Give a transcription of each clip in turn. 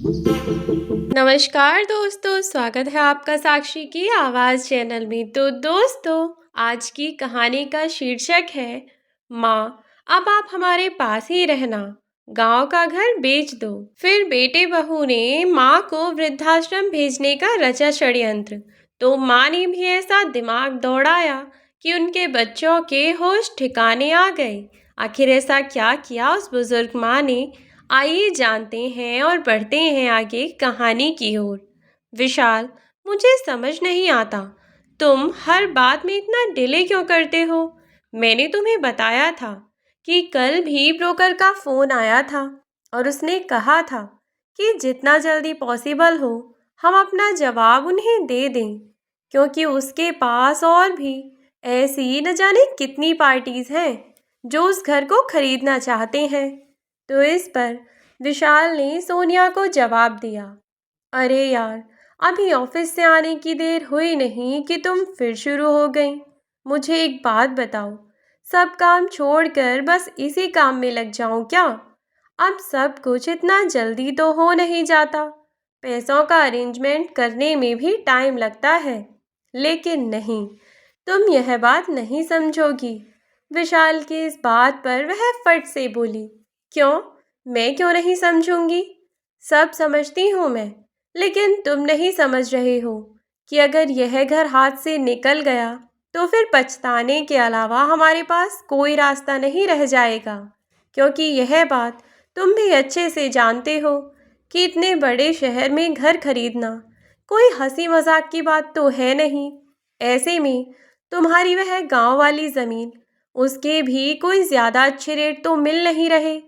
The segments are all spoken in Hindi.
नमस्कार दोस्तों, स्वागत है आपका साक्षी की आवाज़ चैनल में। तो दोस्तों, आज की कहानी का शीर्षक है माँ, अब आप हमारे पास ही रहना, गांव का घर बेच दो। फिर बेटे बहू ने माँ को वृद्धाश्रम भेजने का रचा षड्यंत्र। तो माँ ने भी ऐसा दिमाग दौड़ाया कि उनके बच्चों के होश ठिकाने आ गए। आखिर ऐसा क्या किया उस बुजुर्ग माँ ने? आइए जानते हैं और बढ़ते हैं आगे कहानी की ओर। विशाल, मुझे समझ नहीं आता, तुम हर बात में इतना डिले क्यों करते हो? मैंने तुम्हें बताया था कि कल भी ब्रोकर का फोन आया था और उसने कहा था कि जितना जल्दी पॉसिबल हो हम अपना जवाब उन्हें दे दें, क्योंकि उसके पास और भी ऐसी न जाने कितनी पार्टीज हैं जो उस घर को खरीदना चाहते हैं। तो इस पर विशाल ने सोनिया को जवाब दिया, अरे यार, अभी ऑफिस से आने की देर हुई नहीं कि तुम फिर शुरू हो गई। मुझे एक बात बताओ, सब काम छोड़कर बस इसी काम में लग जाऊं क्या? अब सब कुछ इतना जल्दी तो हो नहीं जाता। पैसों का अरेंजमेंट करने में भी टाइम लगता है। लेकिन नहीं, तुम यह बात नहीं समझोगी। विशाल की इस बात पर वह फट से बोली, क्यों? मैं क्यों नहीं समझूंगी? सब समझती हूँ मैं, लेकिन तुम नहीं समझ रहे हो कि अगर यह घर हाथ से निकल गया तो फिर पछताने के अलावा हमारे पास कोई रास्ता नहीं रह जाएगा। क्योंकि यह बात तुम भी अच्छे से जानते हो कि इतने बड़े शहर में घर खरीदना कोई हंसी मजाक की बात तो है नहीं। ऐसे में तुम्हारी वह गांव वाली ज़मीन, उसके भी कोई ज़्यादा अच्छे रेट तो मिल नहीं रहे।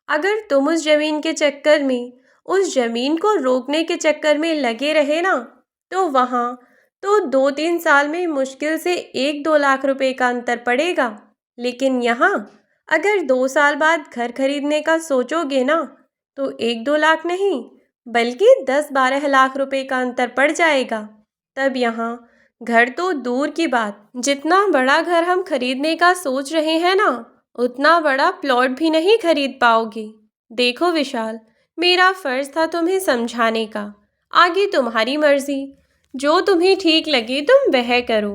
अगर तुम उस ज़मीन के चक्कर में, उस ज़मीन को रोकने के चक्कर में लगे रहे ना, तो वहाँ तो 2-3 साल में मुश्किल से 1-2 लाख रुपए का अंतर पड़ेगा। लेकिन यहाँ अगर 2 साल बाद घर खरीदने का सोचोगे ना, तो 1-2 लाख नहीं, बल्कि 10-12 लाख रुपए का अंतर पड़ जाएगा। तब यहाँ घर तो दूर की बात, जितना बड़ा घर हम खरीदने का सोच रहे हैं ना, उतना बड़ा प्लॉट भी नहीं खरीद पाओगे। देखो विशाल, मेरा फर्ज था तुम्हें समझाने का, आगे तुम्हारी मर्जी, जो तुम्हें ठीक लगे तुम वह करो।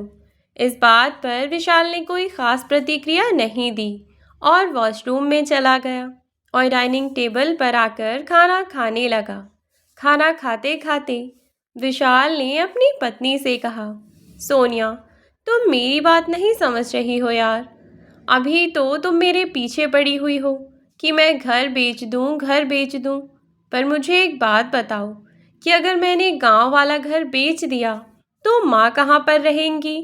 इस बात पर विशाल ने कोई खास प्रतिक्रिया नहीं दी और वॉशरूम में चला गया और डाइनिंग टेबल पर आकर खाना खाने लगा। खाना खाते खाते विशाल ने अपनी पत्नी से कहा, सोनिया, तुम मेरी बात नहीं समझ रही हो यार। अभी तो तुम मेरे पीछे पड़ी हुई हो कि मैं घर बेच दूं, घर बेच दूं। पर मुझे एक बात बताओ कि अगर मैंने गांव वाला घर बेच दिया तो माँ कहाँ पर रहेंगी?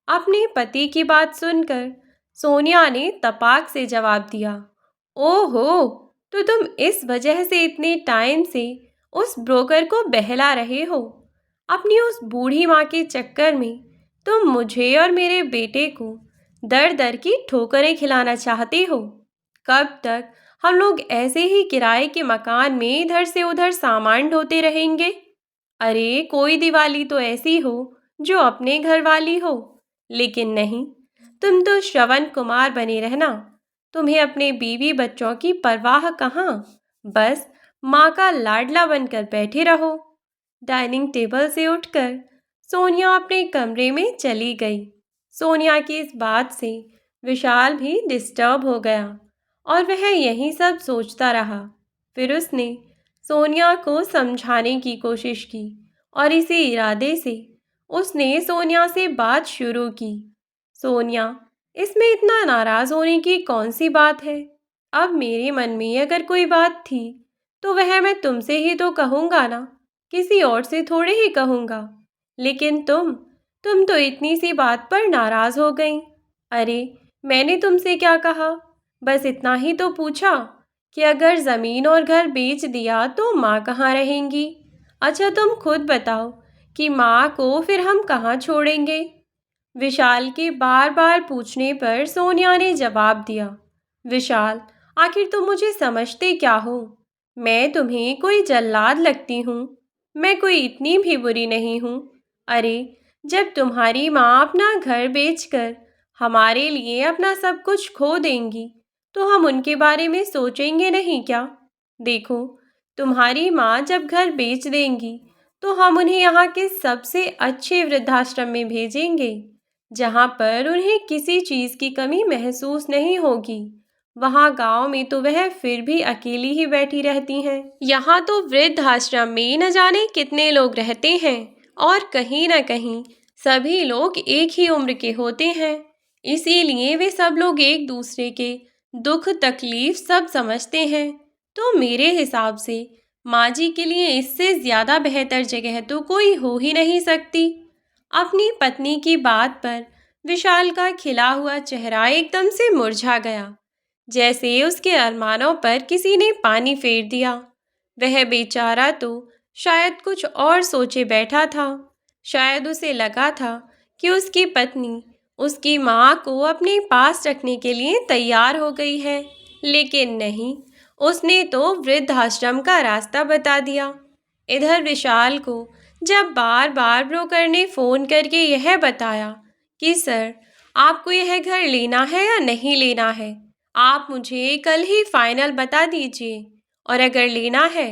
अपने पति की बात सुनकर सोनिया ने तपाक से जवाब दिया, ओहो, तो तुम इस वजह से इतने टाइम से उस ब्रोकर को बहला रहे हो। अपनी उस बूढ़ी माँ के चक्कर में तुम मुझे और मेरे बेटे को दर दर की ठोकरें खिलाना चाहते हो। कब तक हम लोग ऐसे ही किराए के मकान में इधर से उधर सामान ढोते रहेंगे? अरे कोई दिवाली तो ऐसी हो जो अपने घर वाली हो। लेकिन नहीं, तुम तो श्रवण कुमार बने रहना। तुम्हें अपने बीवी बच्चों की परवाह कहाँ, बस माँ का लाडला बनकर बैठे रहो। डाइनिंग टेबल से उठकर सोनिया अपने कमरे में चली गई। सोनिया की इस बात से विशाल भी डिस्टर्ब हो गया और वह यही सब सोचता रहा। फिर उसने सोनिया को समझाने की कोशिश की और इसी इरादे से उसने सोनिया से बात शुरू की। सोनिया, इसमें इतना नाराज होने की कौन सी बात है? अब मेरे मन में अगर कोई बात थी तो वह मैं तुमसे ही तो कहूँगा ना, किसी और से थोड़े ही कहूँगा। लेकिन तुम तो इतनी सी बात पर नाराज हो गई। अरे मैंने तुमसे क्या कहा, बस इतना ही तो पूछा कि अगर ज़मीन और घर बेच दिया तो माँ कहाँ रहेंगी। अच्छा तुम खुद बताओ कि माँ को फिर हम कहाँ छोड़ेंगे? विशाल के बार बार पूछने पर सोनिया ने जवाब दिया, विशाल, आखिर तुम मुझे समझते क्या हो? मैं तुम्हें कोई जल्लाद लगती हूँ? मैं कोई इतनी भी बुरी नहीं हूँ। अरे जब तुम्हारी माँ अपना घर बेचकर हमारे लिए अपना सब कुछ खो देंगी तो हम उनके बारे में सोचेंगे नहीं क्या? देखो, तुम्हारी माँ जब घर बेच देंगी तो हम उन्हें यहाँ के सबसे अच्छे वृद्धाश्रम में भेजेंगे, जहाँ पर उन्हें किसी चीज़ की कमी महसूस नहीं होगी। वहाँ गांव में तो वह फिर भी अकेली ही बैठी रहती हैं। यहाँ तो वृद्धाश्रम में न जाने कितने लोग रहते हैं और कहीं न कहीं सभी लोग एक ही उम्र के होते हैं। इसीलिए वे सब लोग एक दूसरे के दुख तकलीफ सब समझते हैं। तो मेरे हिसाब से माँ जी के लिए इससे ज़्यादा बेहतर जगह तो कोई हो ही नहीं सकती। अपनी पत्नी की बात पर विशाल का खिला हुआ चेहरा एकदम से मुरझा गया, जैसे उसके अरमानों पर किसी ने पानी फेर दिया। वह बेचारा तो शायद कुछ और सोचे बैठा था। शायद उसे लगा था कि उसकी पत्नी उसकी माँ को अपने पास रखने के लिए तैयार हो गई है, लेकिन नहीं, उसने तो वृद्धाश्रम का रास्ता बता दिया। इधर विशाल को जब बार बार ब्रोकर ने फ़ोन करके यह बताया कि सर, आपको यह घर लेना है या नहीं लेना है, आप मुझे कल ही फाइनल बता दीजिए, और अगर लेना है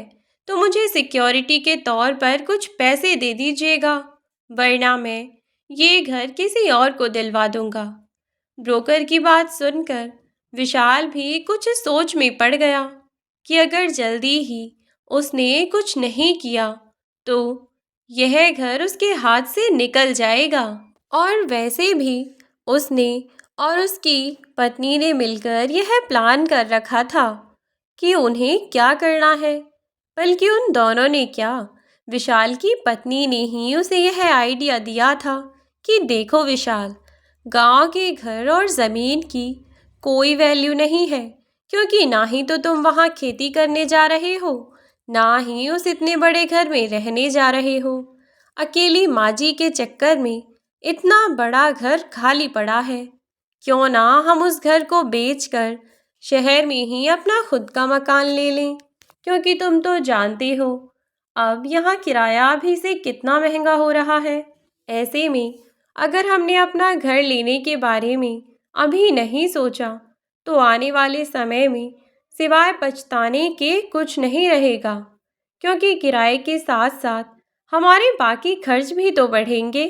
तो मुझे सिक्योरिटी के तौर पर कुछ पैसे दे दीजिएगा, वरना मैं ये घर किसी और को दिलवा दूंगा। ब्रोकर की बात सुनकर विशाल भी कुछ सोच में पड़ गया कि अगर जल्दी ही उसने कुछ नहीं किया तो यह घर उसके हाथ से निकल जाएगा। और वैसे भी उसने और उसकी पत्नी ने मिलकर यह प्लान कर रखा था कि उन्हें क्या करना है। बल्कि उन दोनों ने क्या, विशाल की पत्नी ने ही उसे यह आइडिया दिया था कि देखो विशाल, गांव के घर और ज़मीन की कोई वैल्यू नहीं है, क्योंकि ना ही तो तुम वहाँ खेती करने जा रहे हो, ना ही उस इतने बड़े घर में रहने जा रहे हो। अकेली माँ जी के चक्कर में इतना बड़ा घर खाली पड़ा है। क्यों ना हम उस घर को बेचकर शहर में ही अपना खुद का मकान ले लें, क्योंकि तुम तो जानते हो अब यहाँ किराया भी से कितना महंगा हो रहा है। ऐसे में अगर हमने अपना घर लेने के बारे में अभी नहीं सोचा तो आने वाले समय में सिवाय पछताने के कुछ नहीं रहेगा, क्योंकि किराए के साथ साथ हमारे बाकी खर्च भी तो बढ़ेंगे।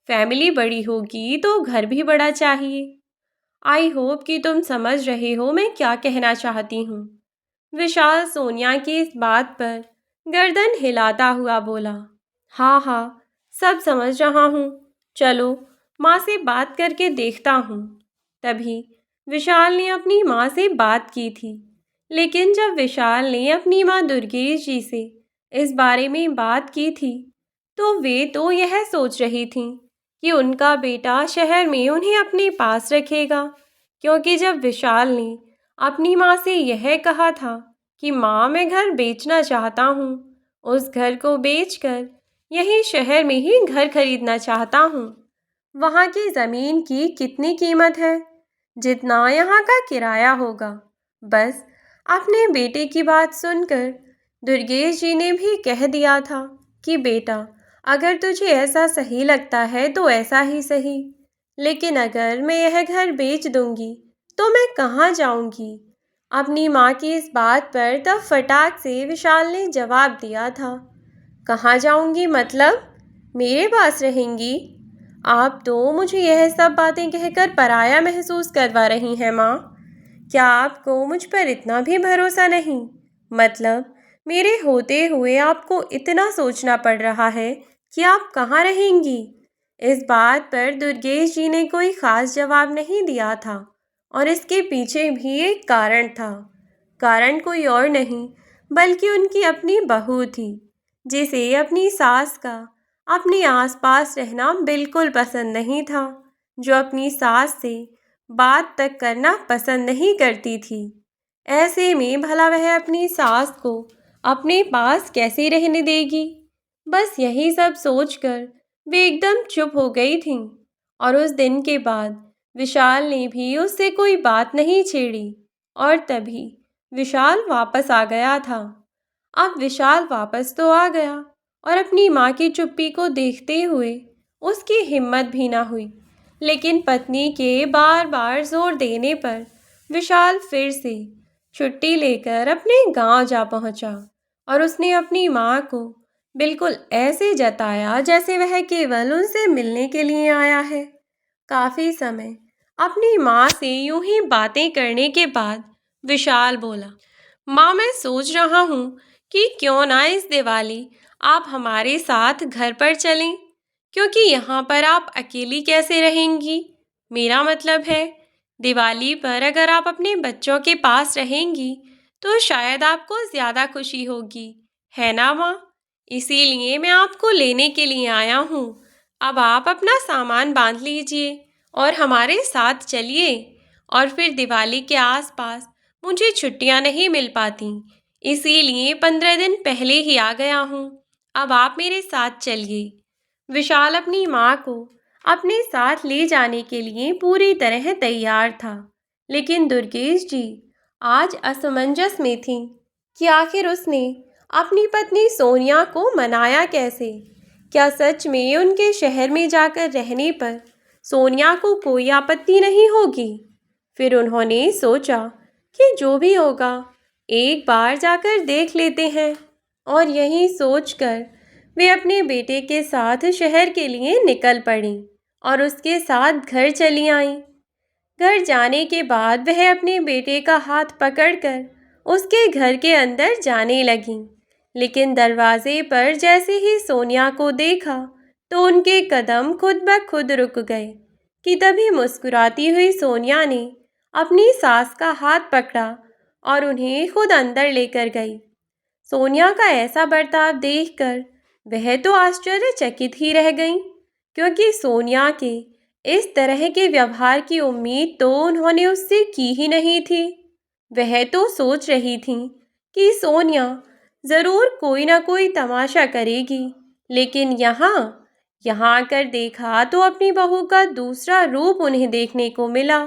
फैमिली बड़ी होगी तो घर भी बड़ा चाहिए। आई होप कि तुम समझ रहे हो मैं क्या कहना चाहती हूँ। विशाल सोनिया की इस बात पर गर्दन हिलाता हुआ बोला, हाँ हाँ, सब समझ रहा हूँ, चलो माँ से बात करके देखता हूँ। तभी विशाल ने अपनी माँ से बात की थी, लेकिन जब विशाल ने अपनी माँ दुर्गेश जी से इस बारे में बात की थी तो वे तो यह सोच रही थीं कि उनका बेटा शहर में उन्हें अपने पास रखेगा, क्योंकि जब विशाल ने अपनी माँ से यह कहा था कि माँ मैं घर बेचना चाहता हूँ, उस घर को बेचकर यही शहर में ही घर खरीदना चाहता हूँ। वहाँ की ज़मीन की कितनी कीमत है? जितना यहाँ का किराया होगा। बस अपने बेटे की बात सुनकर दुर्गेश जी ने भी कह दिया था कि बेटा, अगर तुझे ऐसा सही लगता है तो ऐसा ही सही, लेकिन अगर मैं यह घर बेच दूंगी तो मैं कहाँ जाऊंगी? अपनी माँ की इस बात पर तब फटाक से विशाल ने जवाब दिया था, कहाँ जाऊंगी मतलब? मेरे पास रहेंगी? आप तो मुझे यह सब बातें कहकर पराया महसूस करवा रही हैं माँ। क्या आपको मुझ पर इतना भी भरोसा नहीं? मतलब मेरे होते हुए आपको इतना सोचना पड़ रहा है कि आप कहाँ रहेंगी? इस बात पर दुर्गेश जी ने कोई ख़ास जवाब नहीं दिया था, और इसके पीछे भी एक कारण था। कारण कोई और नहीं बल्कि उनकी अपनी बहू थी, जिसे अपनी सास का अपने आसपास रहना बिल्कुल पसंद नहीं था, जो अपनी सास से बात तक करना पसंद नहीं करती थी। ऐसे में भला वह अपनी सास को अपने पास कैसे रहने देगी? बस यही सब सोचकर वे एकदम चुप हो गई थीं, और उस दिन के बाद विशाल ने भी उससे कोई बात नहीं छेड़ी। और तभी विशाल वापस आ गया था। अब विशाल वापस तो आ गया, और अपनी माँ की चुप्पी को देखते हुए उसकी हिम्मत भी ना हुई, लेकिन पत्नी के बार बार जोर देने पर विशाल फिर से छुट्टी लेकर अपने गांव जा पहुंचा और उसने अपनी माँ को बिल्कुल ऐसे जताया जैसे वह केवल उनसे मिलने के लिए आया है। काफी समय अपनी माँ से यूं ही बातें करने के बाद विशाल बोला, माँ मैं सोच रहा हूँ कि क्यों ना इस दिवाली आप हमारे साथ घर पर चलें, क्योंकि यहाँ पर आप अकेली कैसे रहेंगी। मेरा मतलब है, दिवाली पर अगर आप अपने बच्चों के पास रहेंगी तो शायद आपको ज़्यादा खुशी होगी, है ना माँ। इसीलिए मैं आपको लेने के लिए आया हूँ। अब आप अपना सामान बांध लीजिए और हमारे साथ चलिए। और फिर दिवाली के आसपास मुझे छुट्टियां नहीं मिल पाती, इसीलिए 15 दिन पहले ही आ गया हूँ। अब आप मेरे साथ चलिए। विशाल अपनी माँ को अपने साथ ले जाने के लिए पूरी तरह तैयार था, लेकिन दुर्गेश जी आज असमंजस में थी कि आखिर उसने अपनी पत्नी सोनिया को मनाया कैसे। क्या सच में उनके शहर में जाकर रहने पर सोनिया को कोई आपत्ति नहीं होगी। फिर उन्होंने सोचा कि जो भी होगा एक बार जाकर देख लेते हैं, और यही सोचकर वे अपने बेटे के साथ शहर के लिए निकल पड़ी और उसके साथ घर चली आईं। घर जाने के बाद वह अपने बेटे का हाथ पकड़कर उसके घर के अंदर जाने लगीं, लेकिन दरवाजे पर जैसे ही सोनिया को देखा तो उनके कदम खुद ब खुद रुक गए कि तभी मुस्कुराती हुई सोनिया ने अपनी सास का हाथ पकड़ा और उन्हें खुद अंदर लेकर गई। सोनिया का ऐसा बर्ताव देखकर वह तो आश्चर्यचकित ही रह गईं, क्योंकि सोनिया के इस तरह के व्यवहार की उम्मीद तो उन्होंने उससे की ही नहीं थी। वह तो सोच रही थी कि सोनिया ज़रूर कोई ना कोई तमाशा करेगी, लेकिन यहाँ आकर देखा तो अपनी बहू का दूसरा रूप उन्हें देखने को मिला।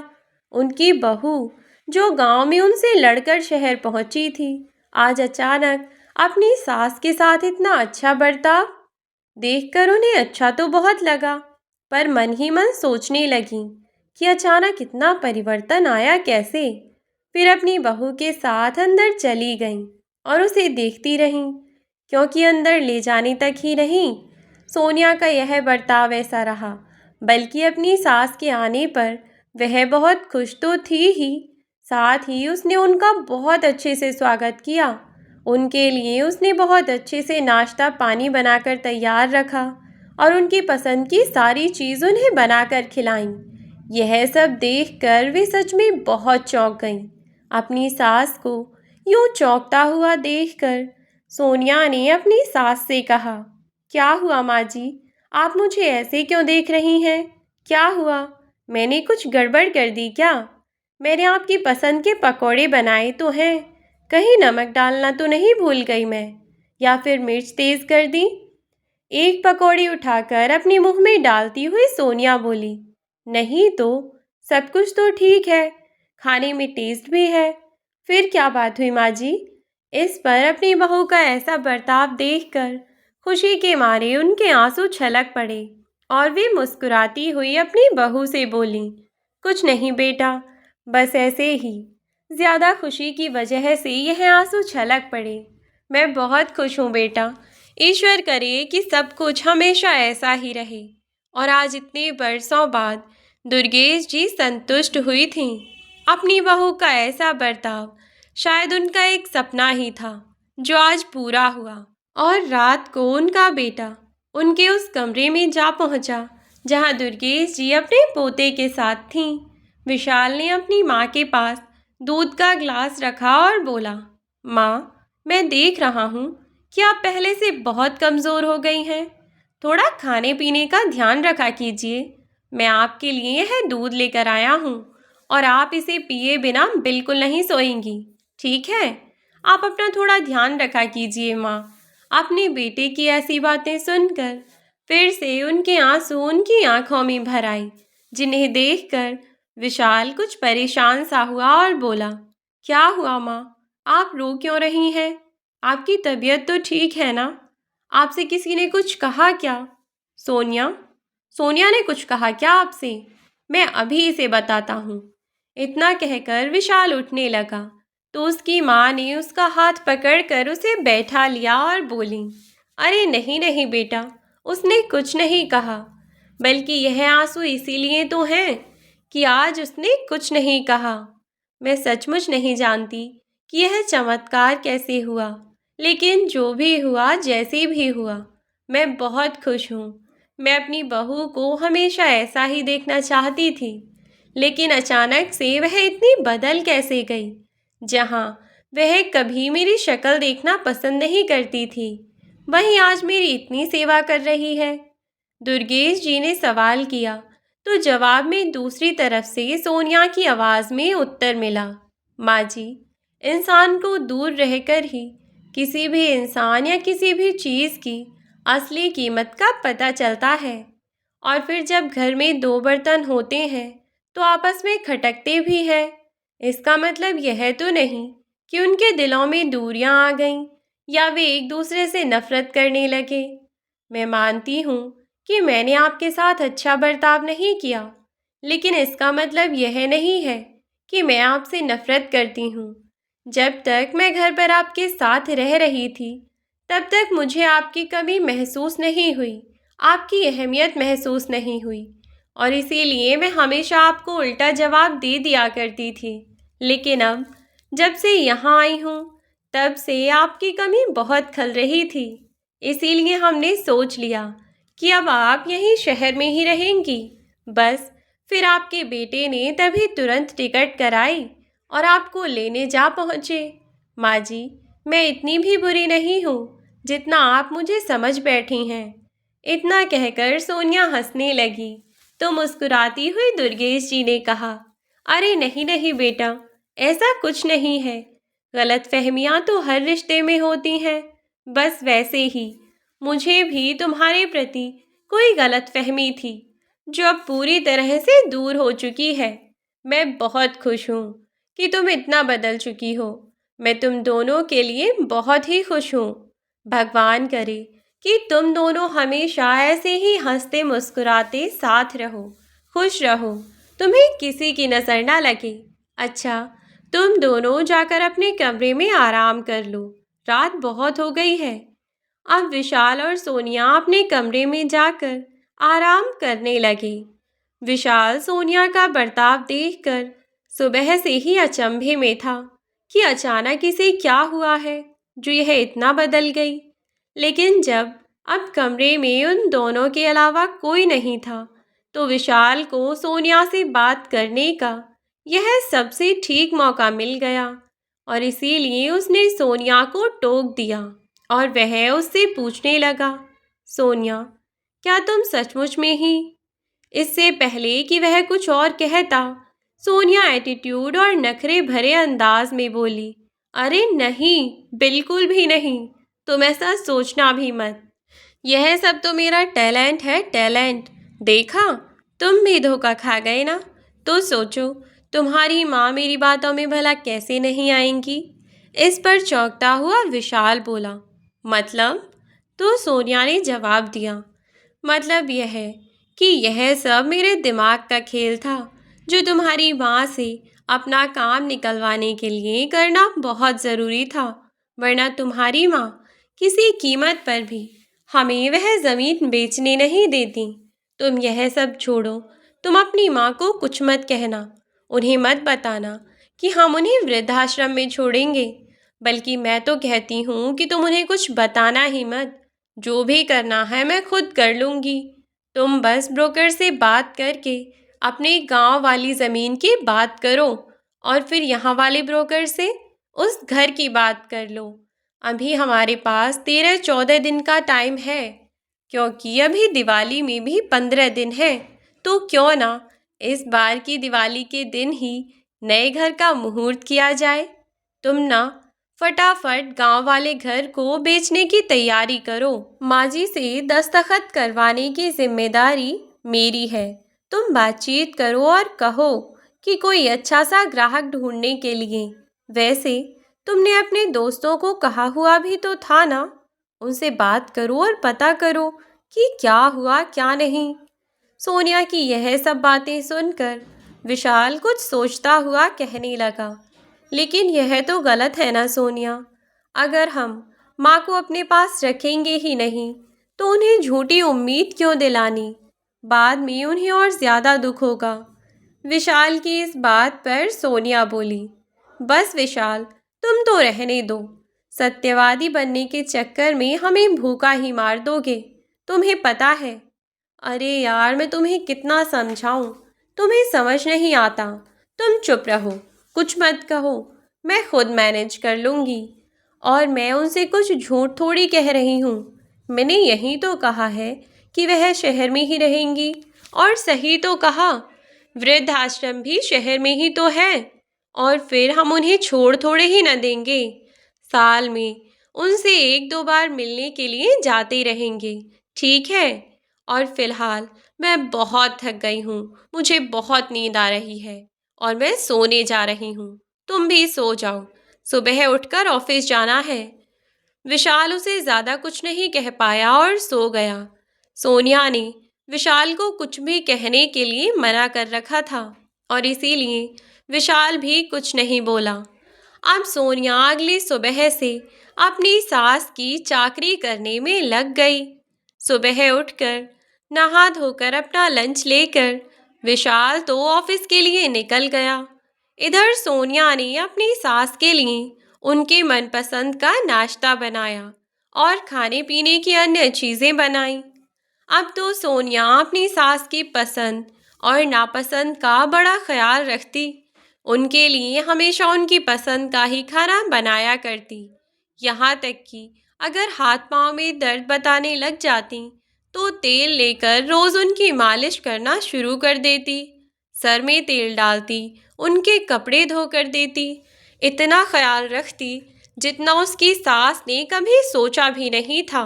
उनकी बहू जो गांव में उनसे लड़कर शहर पहुंची थी, आज अचानक अपनी सास के साथ इतना अच्छा बर्ताव देखकर उन्हें अच्छा तो बहुत लगा, पर मन ही मन सोचने लगी कि अचानक इतना परिवर्तन आया कैसे। फिर अपनी बहू के साथ अंदर चली गईं और उसे देखती रहीं, क्योंकि अंदर ले जाने तक ही नहीं, सोनिया का यह बर्ताव ऐसा रहा, बल्कि अपनी सास के आने पर वह बहुत खुश तो थी ही, साथ ही उसने उनका बहुत अच्छे से स्वागत किया। उनके लिए उसने बहुत अच्छे से नाश्ता पानी बनाकर तैयार रखा और उनकी पसंद की सारी चीज़ उन्हें बनाकर खिलाईं। यह सब देखकर वे सच में बहुत चौंक गईं। अपनी सास को यूं चौंकता हुआ देखकर सोनिया ने अपनी सास से कहा, क्या हुआ माँ जी, आप मुझे ऐसे क्यों देख रही हैं। क्या हुआ, मैंने कुछ गड़बड़ कर दी क्या। मैंने आपकी पसंद के पकौड़े बनाए तो हैं, कहीं नमक डालना तो नहीं भूल गई मैं, या फिर मिर्च तेज़ कर दी। एक पकौड़ी उठाकर अपने मुंह में डालती हुई सोनिया बोली, नहीं तो सब कुछ तो ठीक है, खाने में टेस्ट भी है। फिर क्या बात हुई माँ जी। इस पर अपनी बहू का ऐसा बर्ताव देखकर खुशी के मारे उनके आंसू छलक पड़े और वे मुस्कुराती हुई अपनी बहू से बोली, कुछ नहीं बेटा, बस ऐसे ही ज़्यादा खुशी की वजह से यह आंसू छलक पड़े। मैं बहुत खुश हूँ बेटा, ईश्वर करे कि सब कुछ हमेशा ऐसा ही रहे। और आज इतने बरसों बाद दुर्गेश जी संतुष्ट हुई थीं। अपनी बहू का ऐसा बर्ताव शायद उनका एक सपना ही था जो आज पूरा हुआ। और रात को उनका बेटा उनके उस कमरे में जा पहुंचा जहां दुर्गेश जी अपने पोते के साथ थीं। विशाल ने अपनी माँ के पास दूध का ग्लास रखा और बोला, माँ मैं देख रहा हूँ कि आप पहले से बहुत कमज़ोर हो गई हैं, थोड़ा खाने पीने का ध्यान रखा कीजिए। मैं आपके लिए यह दूध लेकर आया हूँ और आप इसे पिए बिना बिल्कुल नहीं सोएंगी, ठीक है। आप अपना थोड़ा ध्यान रखा कीजिए माँ। अपने बेटे की ऐसी बातें सुनकर फिर से उनके आंसू उनकी आंखों में भर आए, जिन्हें देखकर विशाल कुछ परेशान सा हुआ और बोला, क्या हुआ माँ, आप रो क्यों रही हैं। आपकी तबीयत तो ठीक है ना, आपसे किसी ने कुछ कहा क्या। सोनिया सोनिया ने कुछ कहा क्या आपसे, मैं अभी इसे बताता हूँ। इतना कहकर विशाल उठने लगा, तो उसकी माँ ने उसका हाथ पकड़कर उसे बैठा लिया और बोली, अरे नहीं नहीं बेटा, उसने कुछ नहीं कहा, बल्कि यह आंसू इसीलिए तो हैं कि आज उसने कुछ नहीं कहा। मैं सचमुच नहीं जानती कि यह चमत्कार कैसे हुआ, लेकिन जो भी हुआ, जैसे भी हुआ, मैं बहुत खुश हूँ। मैं अपनी बहू को हमेशा ऐसा ही देखना चाहती थी, लेकिन अचानक से वह इतनी बदल कैसे गई। जहाँ वह कभी मेरी शक्ल देखना पसंद नहीं करती थी, वहीं आज मेरी इतनी सेवा कर रही है। दुर्गेश जी ने सवाल किया, तो जवाब में दूसरी तरफ से सोनिया की आवाज़ में उत्तर मिला, माँ जी, इंसान को दूर रहकर ही किसी भी इंसान या किसी भी चीज़ की असली कीमत का पता चलता है। और फिर जब घर में दो बर्तन होते हैं तो आपस में खटकते भी हैं। इसका मतलब यह तो नहीं कि उनके दिलों में दूरियां आ गईं या वे एक दूसरे से नफरत करने लगे। मैं मानती हूँ कि मैंने आपके साथ अच्छा बर्ताव नहीं किया, लेकिन इसका मतलब यह नहीं है कि मैं आपसे नफरत करती हूँ। जब तक मैं घर पर आपके साथ रह रही थी, तब तक मुझे आपकी कमी महसूस नहीं हुई, आपकी अहमियत महसूस नहीं हुई, और इसीलिए मैं हमेशा आपको उल्टा जवाब दे दिया करती थी। लेकिन अब जब से यहाँ आई हूँ, तब से आपकी कमी बहुत खल रही थी। इसीलिए हमने सोच लिया कि अब आप यहीं शहर में ही रहेंगी। बस फिर आपके बेटे ने तभी तुरंत टिकट कराई और आपको लेने जा पहुँचे। माँ जी, मैं इतनी भी बुरी नहीं हूँ जितना आप मुझे समझ बैठी हैं। इतना कहकर सोनिया हंसने लगी, तो मुस्कुराती हुई दुर्गेश जी ने कहा, अरे नहीं नहीं बेटा, ऐसा कुछ नहीं है। गलतफहमियां तो हर रिश्ते में होती हैं। बस वैसे ही मुझे भी तुम्हारे प्रति कोई गलतफहमी थी, जो अब पूरी तरह से दूर हो चुकी है। मैं बहुत खुश हूँ कि तुम इतना बदल चुकी हो। मैं तुम दोनों के लिए बहुत ही खुश हूँ। भगवान करे कि तुम दोनों हमेशा ऐसे ही हंसते मुस्कुराते साथ रहो, खुश रहो, तुम्हें किसी की नज़र ना लगे। अच्छा, तुम दोनों जाकर अपने कमरे में आराम कर लो, रात बहुत हो गई है। अब विशाल और सोनिया अपने कमरे में जाकर आराम करने लगे। विशाल सोनिया का बर्ताव देखकर सुबह से ही अचंभे में था कि अचानक इसे क्या हुआ है जो यह इतना बदल गई। लेकिन जब अब कमरे में उन दोनों के अलावा कोई नहीं था, तो विशाल को सोनिया से बात करने का यह सबसे ठीक मौका मिल गया, और इसीलिए उसने सोनिया को टोक दिया और वह उससे पूछने लगा, सोनिया, क्या तुम सचमुच में ही? इससे पहले कि वह कुछ और कहता, सोनिया एटीट्यूड और नखरे भरे अंदाज में बोली, अरे नहीं, बिल्कुल भी नहीं, तुम ऐसा सोचना भी मत। यह सब तो मेरा टैलेंट है, टैलेंट। देखा, तुम भी धोखा खा गए ना। तो सोचो, तुम्हारी माँ मेरी बातों में भला कैसे नहीं आएंगी। इस पर चौंकता हुआ विशाल बोला, मतलब? तो सोनिया ने जवाब दिया, मतलब यह है कि यह सब मेरे दिमाग का खेल था, जो तुम्हारी माँ से अपना काम निकलवाने के लिए करना बहुत ज़रूरी था, वरना तुम्हारी माँ किसी कीमत पर भी हमें वह ज़मीन बेचने नहीं देती। तुम यह सब छोड़ो, तुम अपनी माँ को कुछ मत कहना, उन्हें मत बताना कि हम उन्हें वृद्धाश्रम में छोड़ेंगे, बल्कि मैं तो कहती हूँ कि तुम उन्हें कुछ बताना ही मत। जो भी करना है मैं खुद कर लूँगी। तुम बस ब्रोकर से बात करके अपने गांव वाली ज़मीन की बात करो, और फिर यहाँ वाले ब्रोकर से उस घर की बात कर लो। अभी हमारे पास 13-14 दिन का टाइम है, क्योंकि अभी दिवाली में भी 15 दिन है। तो क्यों ना इस बार की दिवाली के दिन ही नए घर का मुहूर्त किया जाए। तुम ना फटाफट गांव वाले घर को बेचने की तैयारी करो। माँ जी से दस्तखत करवाने की जिम्मेदारी मेरी है। तुम बातचीत करो और कहो कि कोई अच्छा सा ग्राहक ढूंढने के लिए। वैसे तुमने अपने दोस्तों को कहा हुआ भी तो था ना, उनसे बात करो और पता करो कि क्या हुआ क्या नहीं। सोनिया की यह सब बातें सुनकर विशाल कुछ सोचता हुआ कहने लगा, लेकिन यह तो गलत है ना सोनिया। अगर हम माँ को अपने पास रखेंगे ही नहीं तो उन्हें झूठी उम्मीद क्यों दिलानी? बाद में उन्हें और ज़्यादा दुख होगा। विशाल की इस बात पर सोनिया बोली, बस विशाल, तुम तो रहने दो। सत्यवादी बनने के चक्कर में हमें भूखा ही मार दोगे, तुम्हें पता है। अरे यार, मैं तुम्हें कितना समझाऊं, तुम्हें समझ नहीं आता। तुम चुप रहो, कुछ मत कहो, मैं खुद मैनेज कर लूँगी। और मैं उनसे कुछ झूठ थोड़ी कह रही हूँ। मैंने यही तो कहा है कि वह शहर में ही रहेंगी। और सही तो कहा, वृद्धाश्रम भी शहर में ही तो है। और फिर हम उन्हें छोड़ थोड़े ही न देंगे। साल में उनसे एक दो बार मिलने के लिए जाते रहेंगे, ठीक है। और फिलहाल मैं बहुत थक गई हूँ, मुझे बहुत नींद आ रही है और मैं सोने जा रही हूँ। तुम भी सो जाओ, सुबह उठकर ऑफिस जाना है। विशाल उसे ज़्यादा कुछ नहीं कह पाया और सो गया। सोनिया ने विशाल को कुछ भी कहने के लिए मना कर रखा था और इसीलिए विशाल भी कुछ नहीं बोला। अब सोनिया अगली सुबह से अपनी सास की चाकरी करने में लग गई। सुबह उठकर नहा धोकर अपना लंच लेकर विशाल तो ऑफिस के लिए निकल गया। इधर सोनिया ने अपनी सास के लिए उनके मनपसंद का नाश्ता बनाया और खाने पीने की अन्य चीज़ें बनाई। अब तो सोनिया अपनी सास की पसंद और नापसंद का बड़ा ख्याल रखती। उनके लिए हमेशा उनकी पसंद का ही खाना बनाया करती। यहाँ तक कि अगर हाथ पाँव में दर्द बताने लग जाती तो तेल लेकर रोज़ उनकी मालिश करना शुरू कर देती। सर में तेल डालती, उनके कपड़े धो कर देती। इतना ख्याल रखती जितना उसकी सास ने कभी सोचा भी नहीं था।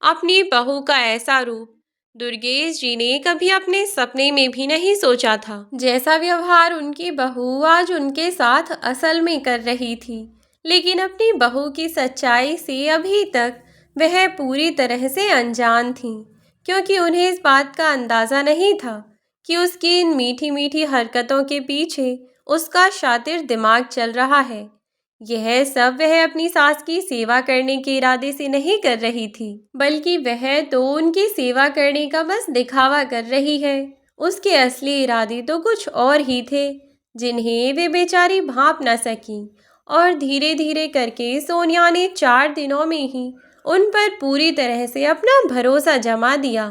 अपनी बहू का ऐसा रूप दुर्गेश जी ने कभी अपने सपने में भी नहीं सोचा था। जैसा व्यवहार उनकी बहू आज उनके साथ असल में कर रही थी, लेकिन अपनी बहू की सच्चाई से अभी तक वह पूरी तरह से अनजान थी, क्योंकि उन्हें इस बात का अंदाज़ा नहीं था कि उसकी इन मीठी मीठी हरकतों के पीछे उसका शातिर दिमाग चल रहा है। यह सब वह अपनी सास की सेवा करने के इरादे से नहीं कर रही थी, बल्कि वह तो उनकी सेवा करने का बस दिखावा कर रही है। उसके असली इरादे तो कुछ और ही थे, जिन्हें वे बेचारी भांप न सकी। और धीरे धीरे करके सोनिया ने 4 दिनों में ही उन पर पूरी तरह से अपना भरोसा जमा दिया।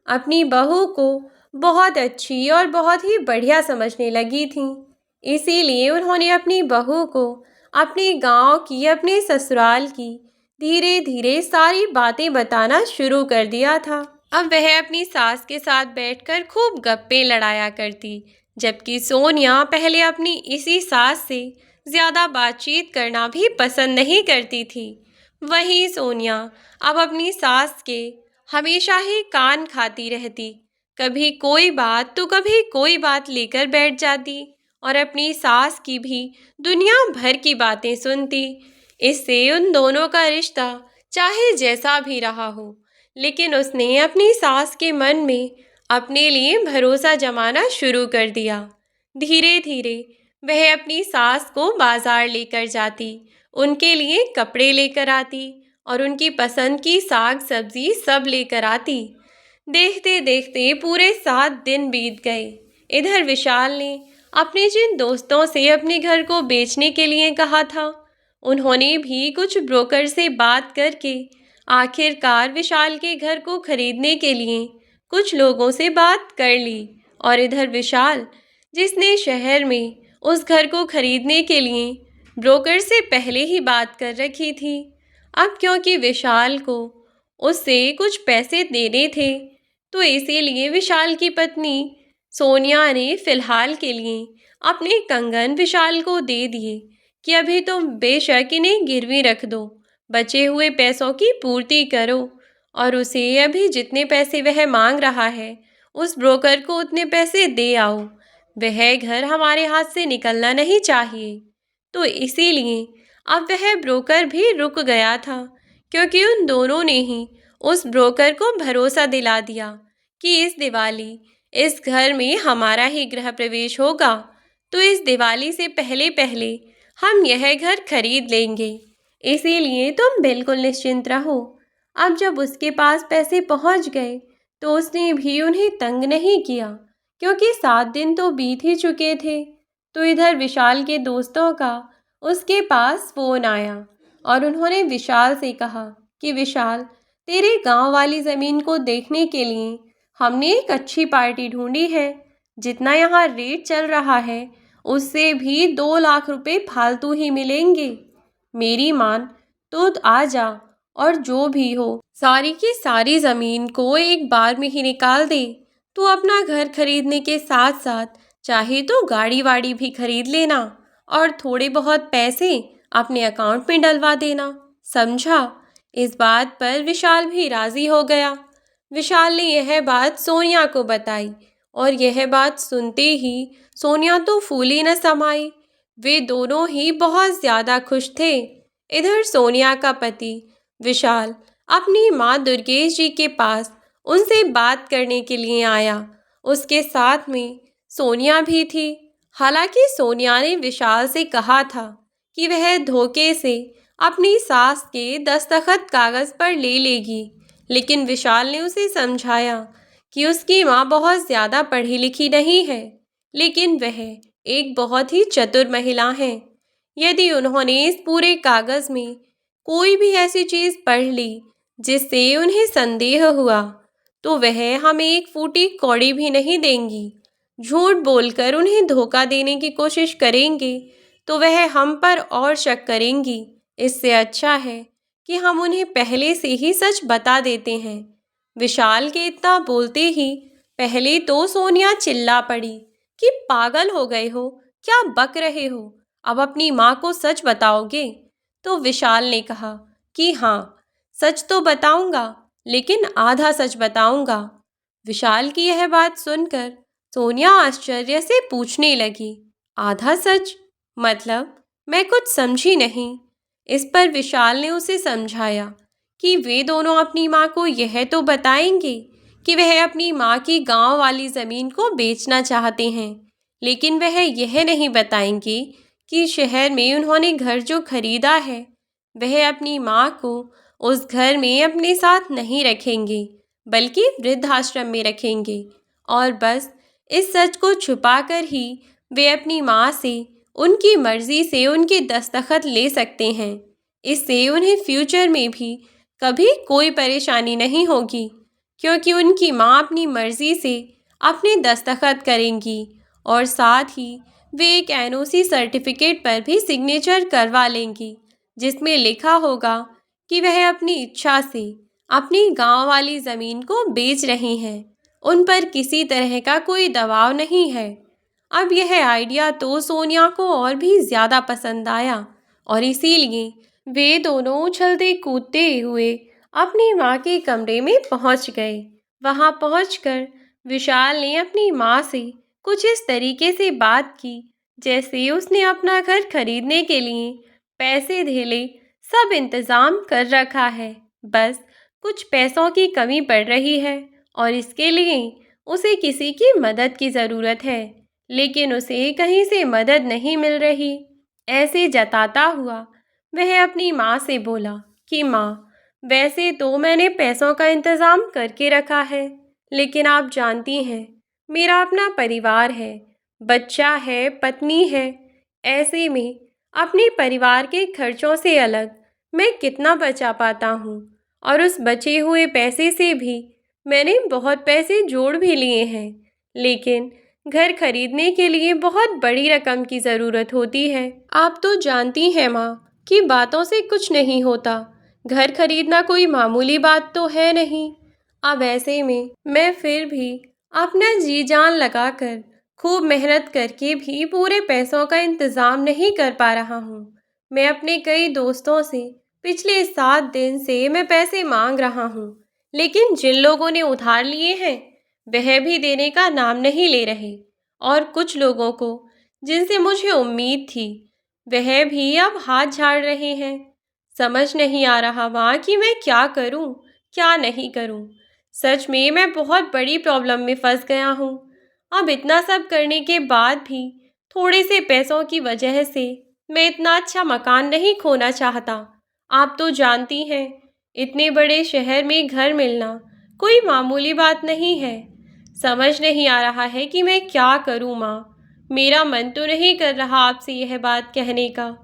अपनी बहू को बहुत अच्छी और बहुत ही बढ़िया समझने लगी थी। इसीलिए उन्होंने अपनी बहू को अपने गांव की, अपने ससुराल की धीरे धीरे सारी बातें बताना शुरू कर दिया था। अब वह अपनी सास के साथ बैठकर खूब गप्पे लड़ाया करती, जबकि सोनिया पहले अपनी इसी सास से ज़्यादा बातचीत करना भी पसंद नहीं करती थी। वहीं सोनिया अब अपनी सास के हमेशा ही कान खाती रहती। कभी कोई बात तो कभी कोई बात लेकर बैठ जाती और अपनी सास की भी दुनिया भर की बातें सुनती। इससे उन दोनों का रिश्ता चाहे जैसा भी रहा हो, लेकिन उसने अपनी सास के मन में अपने लिए भरोसा जमाना शुरू कर दिया। धीरे धीरे वह अपनी सास को बाजार लेकर जाती, उनके लिए कपड़े लेकर आती और उनकी पसंद की साग सब्जी सब लेकर आती। देखते देखते पूरे 7 दिन बीत गए। इधर विशाल ने अपने जिन दोस्तों से अपने घर को बेचने के लिए कहा था, उन्होंने भी कुछ ब्रोकर से बात करके आखिरकार विशाल के घर को खरीदने के लिए कुछ लोगों से बात कर ली। और इधर विशाल, जिसने शहर में उस घर को खरीदने के लिए ब्रोकर से पहले ही बात कर रखी थी, अब क्योंकि विशाल को उससे कुछ पैसे देने थे, तो इसीलिए विशाल की पत्नी सोनिया ने फिलहाल के लिए अपने कंगन विशाल को दे दिए कि अभी तुम बेशक इन्हें गिरवी रख दो, बचे हुए पैसों की पूर्ति करो और उसे अभी जितने पैसे वह मांग रहा है उस ब्रोकर को उतने पैसे दे आओ। वह घर हमारे हाथ से निकलना नहीं चाहिए। तो इसीलिए अब वह ब्रोकर भी रुक गया था, क्योंकि उन दोनों ने ही उस ब्रोकर को भरोसा दिला दिया कि इस दिवाली इस घर में हमारा ही गृह प्रवेश होगा, तो इस दिवाली से पहले पहले हम यह घर खरीद लेंगे, इसीलिए तुम बिल्कुल निश्चिंत रहो। अब जब उसके पास पैसे पहुंच गए तो उसने भी उन्हें तंग नहीं किया, क्योंकि 7 दिन तो बीत ही चुके थे। तो इधर विशाल के दोस्तों का उसके पास फोन आया और उन्होंने विशाल से कहा कि विशाल, तेरे गांव वाली ज़मीन को देखने के लिए हमने एक अच्छी पार्टी ढूंढी है। जितना यहाँ रेट चल रहा है उससे भी 2 लाख रुपए फालतू ही मिलेंगे। मेरी मान, तो आ जा और जो भी हो सारी की सारी ज़मीन को एक बार में ही निकाल दे। तू अपना घर खरीदने के साथ साथ चाहे तो गाड़ी वाड़ी भी खरीद लेना और थोड़े बहुत पैसे अपने अकाउंट में डलवा देना, समझा। इस बात पर विशाल भी राज़ी हो गया। विशाल ने यह बात सोनिया को बताई और यह बात सुनते ही सोनिया तो फूली न समाई। वे दोनों ही बहुत ज़्यादा खुश थे। इधर सोनिया का पति विशाल अपनी माँ दुर्गेश जी के पास उनसे बात करने के लिए आया। उसके साथ में सोनिया भी थी। हालांकि सोनिया ने विशाल से कहा था कि वह धोखे से अपनी सास के दस्तखत कागज़ पर ले लेगी, लेकिन विशाल ने उसे समझाया कि उसकी माँ बहुत ज़्यादा पढ़ी लिखी नहीं है, लेकिन वह एक बहुत ही चतुर महिला है। यदि उन्होंने इस पूरे कागज़ में कोई भी ऐसी चीज़ पढ़ ली जिससे उन्हें संदेह हुआ, तो वह हमें एक फूटी कौड़ी भी नहीं देंगी। झूठ बोलकर उन्हें धोखा देने की कोशिश करेंगे तो वह हम पर और शक करेंगी। इससे अच्छा है कि हम उन्हें पहले से ही सच बता देते हैं। विशाल के इतना बोलते ही पहले तो सोनिया चिल्ला पड़ी कि पागल हो गए हो, क्या बक रहे हो, अब अपनी माँ को सच बताओगे। तो विशाल ने कहा कि हाँ, सच तो बताऊंगा, लेकिन आधा सच बताऊंगा। विशाल की यह बात सुनकर सोनिया आश्चर्य से पूछने लगी, आधा सच मतलब? मैं कुछ समझी नहीं। इस पर विशाल ने उसे समझाया कि वे दोनों अपनी माँ को यह तो बताएंगे कि वह अपनी माँ की गांव वाली ज़मीन को बेचना चाहते हैं, लेकिन वह यह नहीं बताएंगे कि शहर में उन्होंने घर जो खरीदा है वह अपनी माँ को उस घर में अपने साथ नहीं रखेंगे, बल्कि वृद्धाश्रम में रखेंगे। और बस इस सच को छुपाकर ही वे अपनी माँ से उनकी मर्जी से उनके दस्तखत ले सकते हैं। इससे उन्हें फ्यूचर में भी कभी कोई परेशानी नहीं होगी, क्योंकि उनकी माँ अपनी मर्जी से अपने दस्तखत करेंगी और साथ ही वे एक एनओसी सर्टिफिकेट पर भी सिग्नेचर करवा लेंगी, जिसमें लिखा होगा कि वह अपनी इच्छा से अपनी गांव वाली ज़मीन को बेच रही हैं। उन पर किसी तरह का कोई दबाव नहीं है। अब यह आइडिया तो सोनिया को और भी ज़्यादा पसंद आया और इसीलिए वे दोनों उछलते कूदते हुए अपनी माँ के कमरे में पहुँच गए। वहाँ पहुँचकर विशाल ने अपनी माँ से कुछ इस तरीके से बात की जैसे उसने अपना घर खरीदने के लिए पैसे धेले सब इंतज़ाम कर रखा है, बस कुछ पैसों की कमी पड़ रही है और इसके लिए उसे किसी की मदद की ज़रूरत है, लेकिन उसे कहीं से मदद नहीं मिल रही। ऐसे जताता हुआ वह अपनी माँ से बोला कि माँ, वैसे तो मैंने पैसों का इंतज़ाम करके रखा है, लेकिन आप जानती हैं मेरा अपना परिवार है, बच्चा है, पत्नी है। ऐसे में अपने परिवार के खर्चों से अलग मैं कितना बचा पाता हूँ, और उस बचे हुए पैसे से भी मैंने बहुत पैसे जोड़ भी लिए हैं, लेकिन घर खरीदने के लिए बहुत बड़ी रकम की ज़रूरत होती है। आप तो जानती हैं माँ कि बातों से कुछ नहीं होता। घर खरीदना कोई मामूली बात तो है नहीं। अब ऐसे में मैं फिर भी अपना जी जान लगाकर खूब मेहनत करके भी पूरे पैसों का इंतज़ाम नहीं कर पा रहा हूँ। मैं अपने कई दोस्तों से पिछले 7 दिन से मैं पैसे मांग रहा हूँ, लेकिन जिन लोगों ने उधार लिए हैं वह भी देने का नाम नहीं ले रहे, और कुछ लोगों को जिनसे मुझे उम्मीद थी वह भी अब हाथ झाड़ रहे हैं। समझ नहीं आ रहा माँ कि मैं क्या करूँ, क्या नहीं करूँ। सच में मैं बहुत बड़ी प्रॉब्लम में फंस गया हूँ। अब इतना सब करने के बाद भी थोड़े से पैसों की वजह से मैं इतना अच्छा मकान नहीं खोना चाहता। आप तो जानती हैं, इतने बड़े शहर में घर मिलना कोई मामूली बात नहीं है। समझ नहीं आ रहा है कि मैं क्या करूं माँ। मेरा मन तो नहीं कर रहा आपसे यह बात कहने का,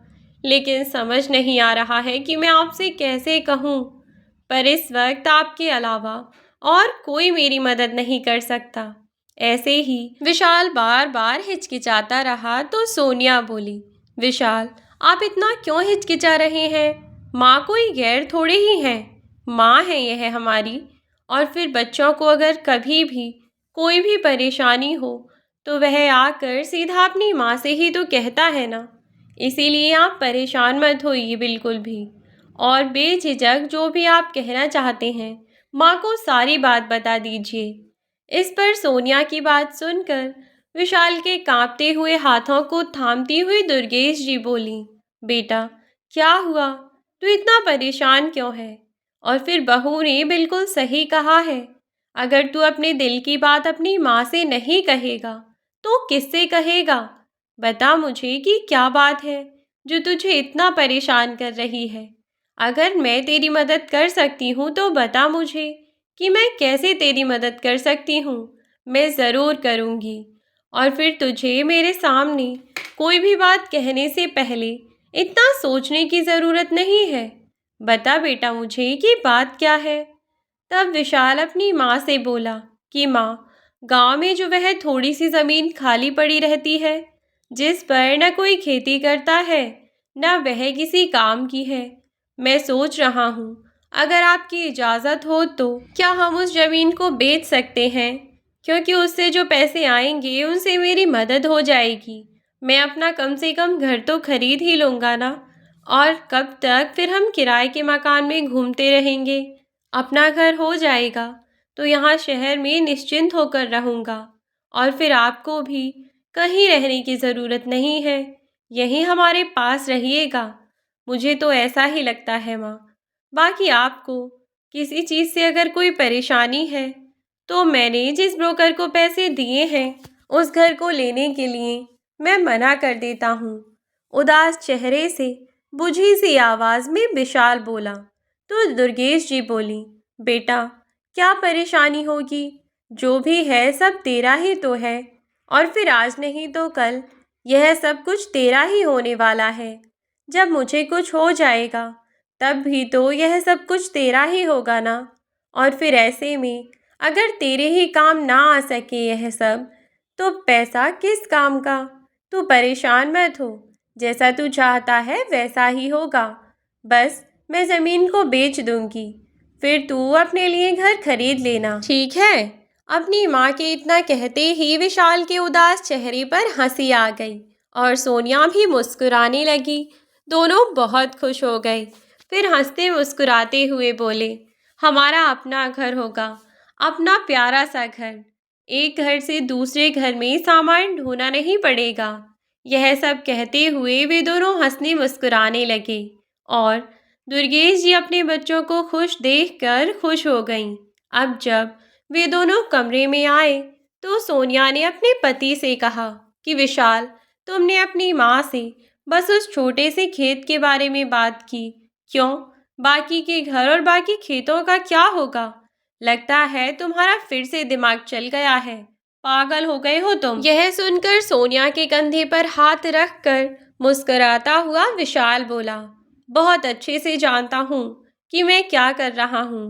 लेकिन समझ नहीं आ रहा है कि मैं आपसे कैसे कहूँ। पर इस वक्त आपके अलावा और कोई मेरी मदद नहीं कर सकता। ऐसे ही विशाल बार बार हिचकिचाता रहा तो सोनिया बोली, विशाल, आप इतना क्यों हिचकिचा रहे हैं? माँ कोई गैर थोड़े ही है, माँ है यह हमारी। और फिर बच्चों को अगर कभी भी कोई भी परेशानी हो तो वह आकर सीधा अपनी माँ से ही तो कहता है ना। इसीलिए आप परेशान मत होइए बिल्कुल भी, और बेझिझक जो भी आप कहना चाहते हैं माँ को सारी बात बता दीजिए। इस पर सोनिया की बात सुनकर विशाल के कांपते हुए हाथों को थामती हुई दुर्गेश जी बोली, बेटा क्या हुआ? तू इतना परेशान क्यों है? और फिर बहू ने बिल्कुल सही कहा है। अगर तू अपने दिल की बात अपनी माँ से नहीं कहेगा तो किससे कहेगा? बता मुझे कि क्या बात है जो तुझे इतना परेशान कर रही है। अगर मैं तेरी मदद कर सकती हूँ तो बता मुझे कि मैं कैसे तेरी मदद कर सकती हूँ। मैं ज़रूर करूँगी। और फिर तुझे मेरे सामने कोई भी बात कहने से पहले इतना सोचने की ज़रूरत नहीं है। बता बेटा मुझे कि बात क्या है। तब विशाल अपनी माँ से बोला कि माँ, गांव में जो वह थोड़ी सी ज़मीन खाली पड़ी रहती है, जिस पर न कोई खेती करता है न वह किसी काम की है, मैं सोच रहा हूँ अगर आपकी इजाज़त हो तो क्या हम उस ज़मीन को बेच सकते हैं? क्योंकि उससे जो पैसे आएंगे उनसे मेरी मदद हो जाएगी। मैं अपना कम से कम घर तो खरीद ही लूँगा ना। और कब तक फिर हम किराए के मकान में घूमते रहेंगे? अपना घर हो जाएगा तो यहाँ शहर में निश्चिंत होकर रहूँगा। और फिर आपको भी कहीं रहने की ज़रूरत नहीं है, यहीं हमारे पास रहिएगा। मुझे तो ऐसा ही लगता है माँ। बाकी आपको किसी चीज़ से अगर कोई परेशानी है तो मैंने जिस ब्रोकर को पैसे दिए हैं उस घर को लेने के लिए मैं मना कर देता हूँ। उदास चेहरे से बुझी सी आवाज़ में विशाल बोला। तो दुर्गेश जी बोली, बेटा क्या परेशानी होगी? जो भी है सब तेरा ही तो है। और फिर आज नहीं तो कल यह सब कुछ तेरा ही होने वाला है। जब मुझे कुछ हो जाएगा तब भी तो यह सब कुछ तेरा ही होगा ना। और फिर ऐसे में अगर तेरे ही काम ना आ सके यह सब तो पैसा किस काम का? तू परेशान मत हो, जैसा तू चाहता है वैसा ही होगा। बस मैं ज़मीन को बेच दूंगी, फिर तू अपने लिए घर खरीद लेना, ठीक है? अपनी माँ के इतना कहते ही विशाल के उदास चेहरे पर हंसी आ गई और सोनिया भी मुस्कुराने लगी। दोनों बहुत खुश हो गए। फिर हंसते मुस्कुराते हुए बोले, हमारा अपना घर होगा, अपना प्यारा सा घर। एक घर से दूसरे घर में सामान ढोना नहीं पड़ेगा। यह सब कहते हुए वे दोनों हंसने मुस्कुराने लगे और दुर्गेश जी अपने बच्चों को खुश देखकर खुश हो गईं। अब जब वे दोनों कमरे में आए तो सोनिया ने अपने पति से कहा कि विशाल, तुमने अपनी माँ से बस उस छोटे से खेत के बारे में बात की, क्यों? बाकी के घर और बाकी खेतों का क्या होगा? लगता है तुम्हारा फिर से दिमाग चल गया है। पागल हो गए हो तुम। यह सुनकर सोनिया के कंधे पर हाथ रखकर मुस्कुराता हुआ विशाल बोला, बहुत अच्छे से जानता हूँ कि मैं क्या कर रहा हूँ।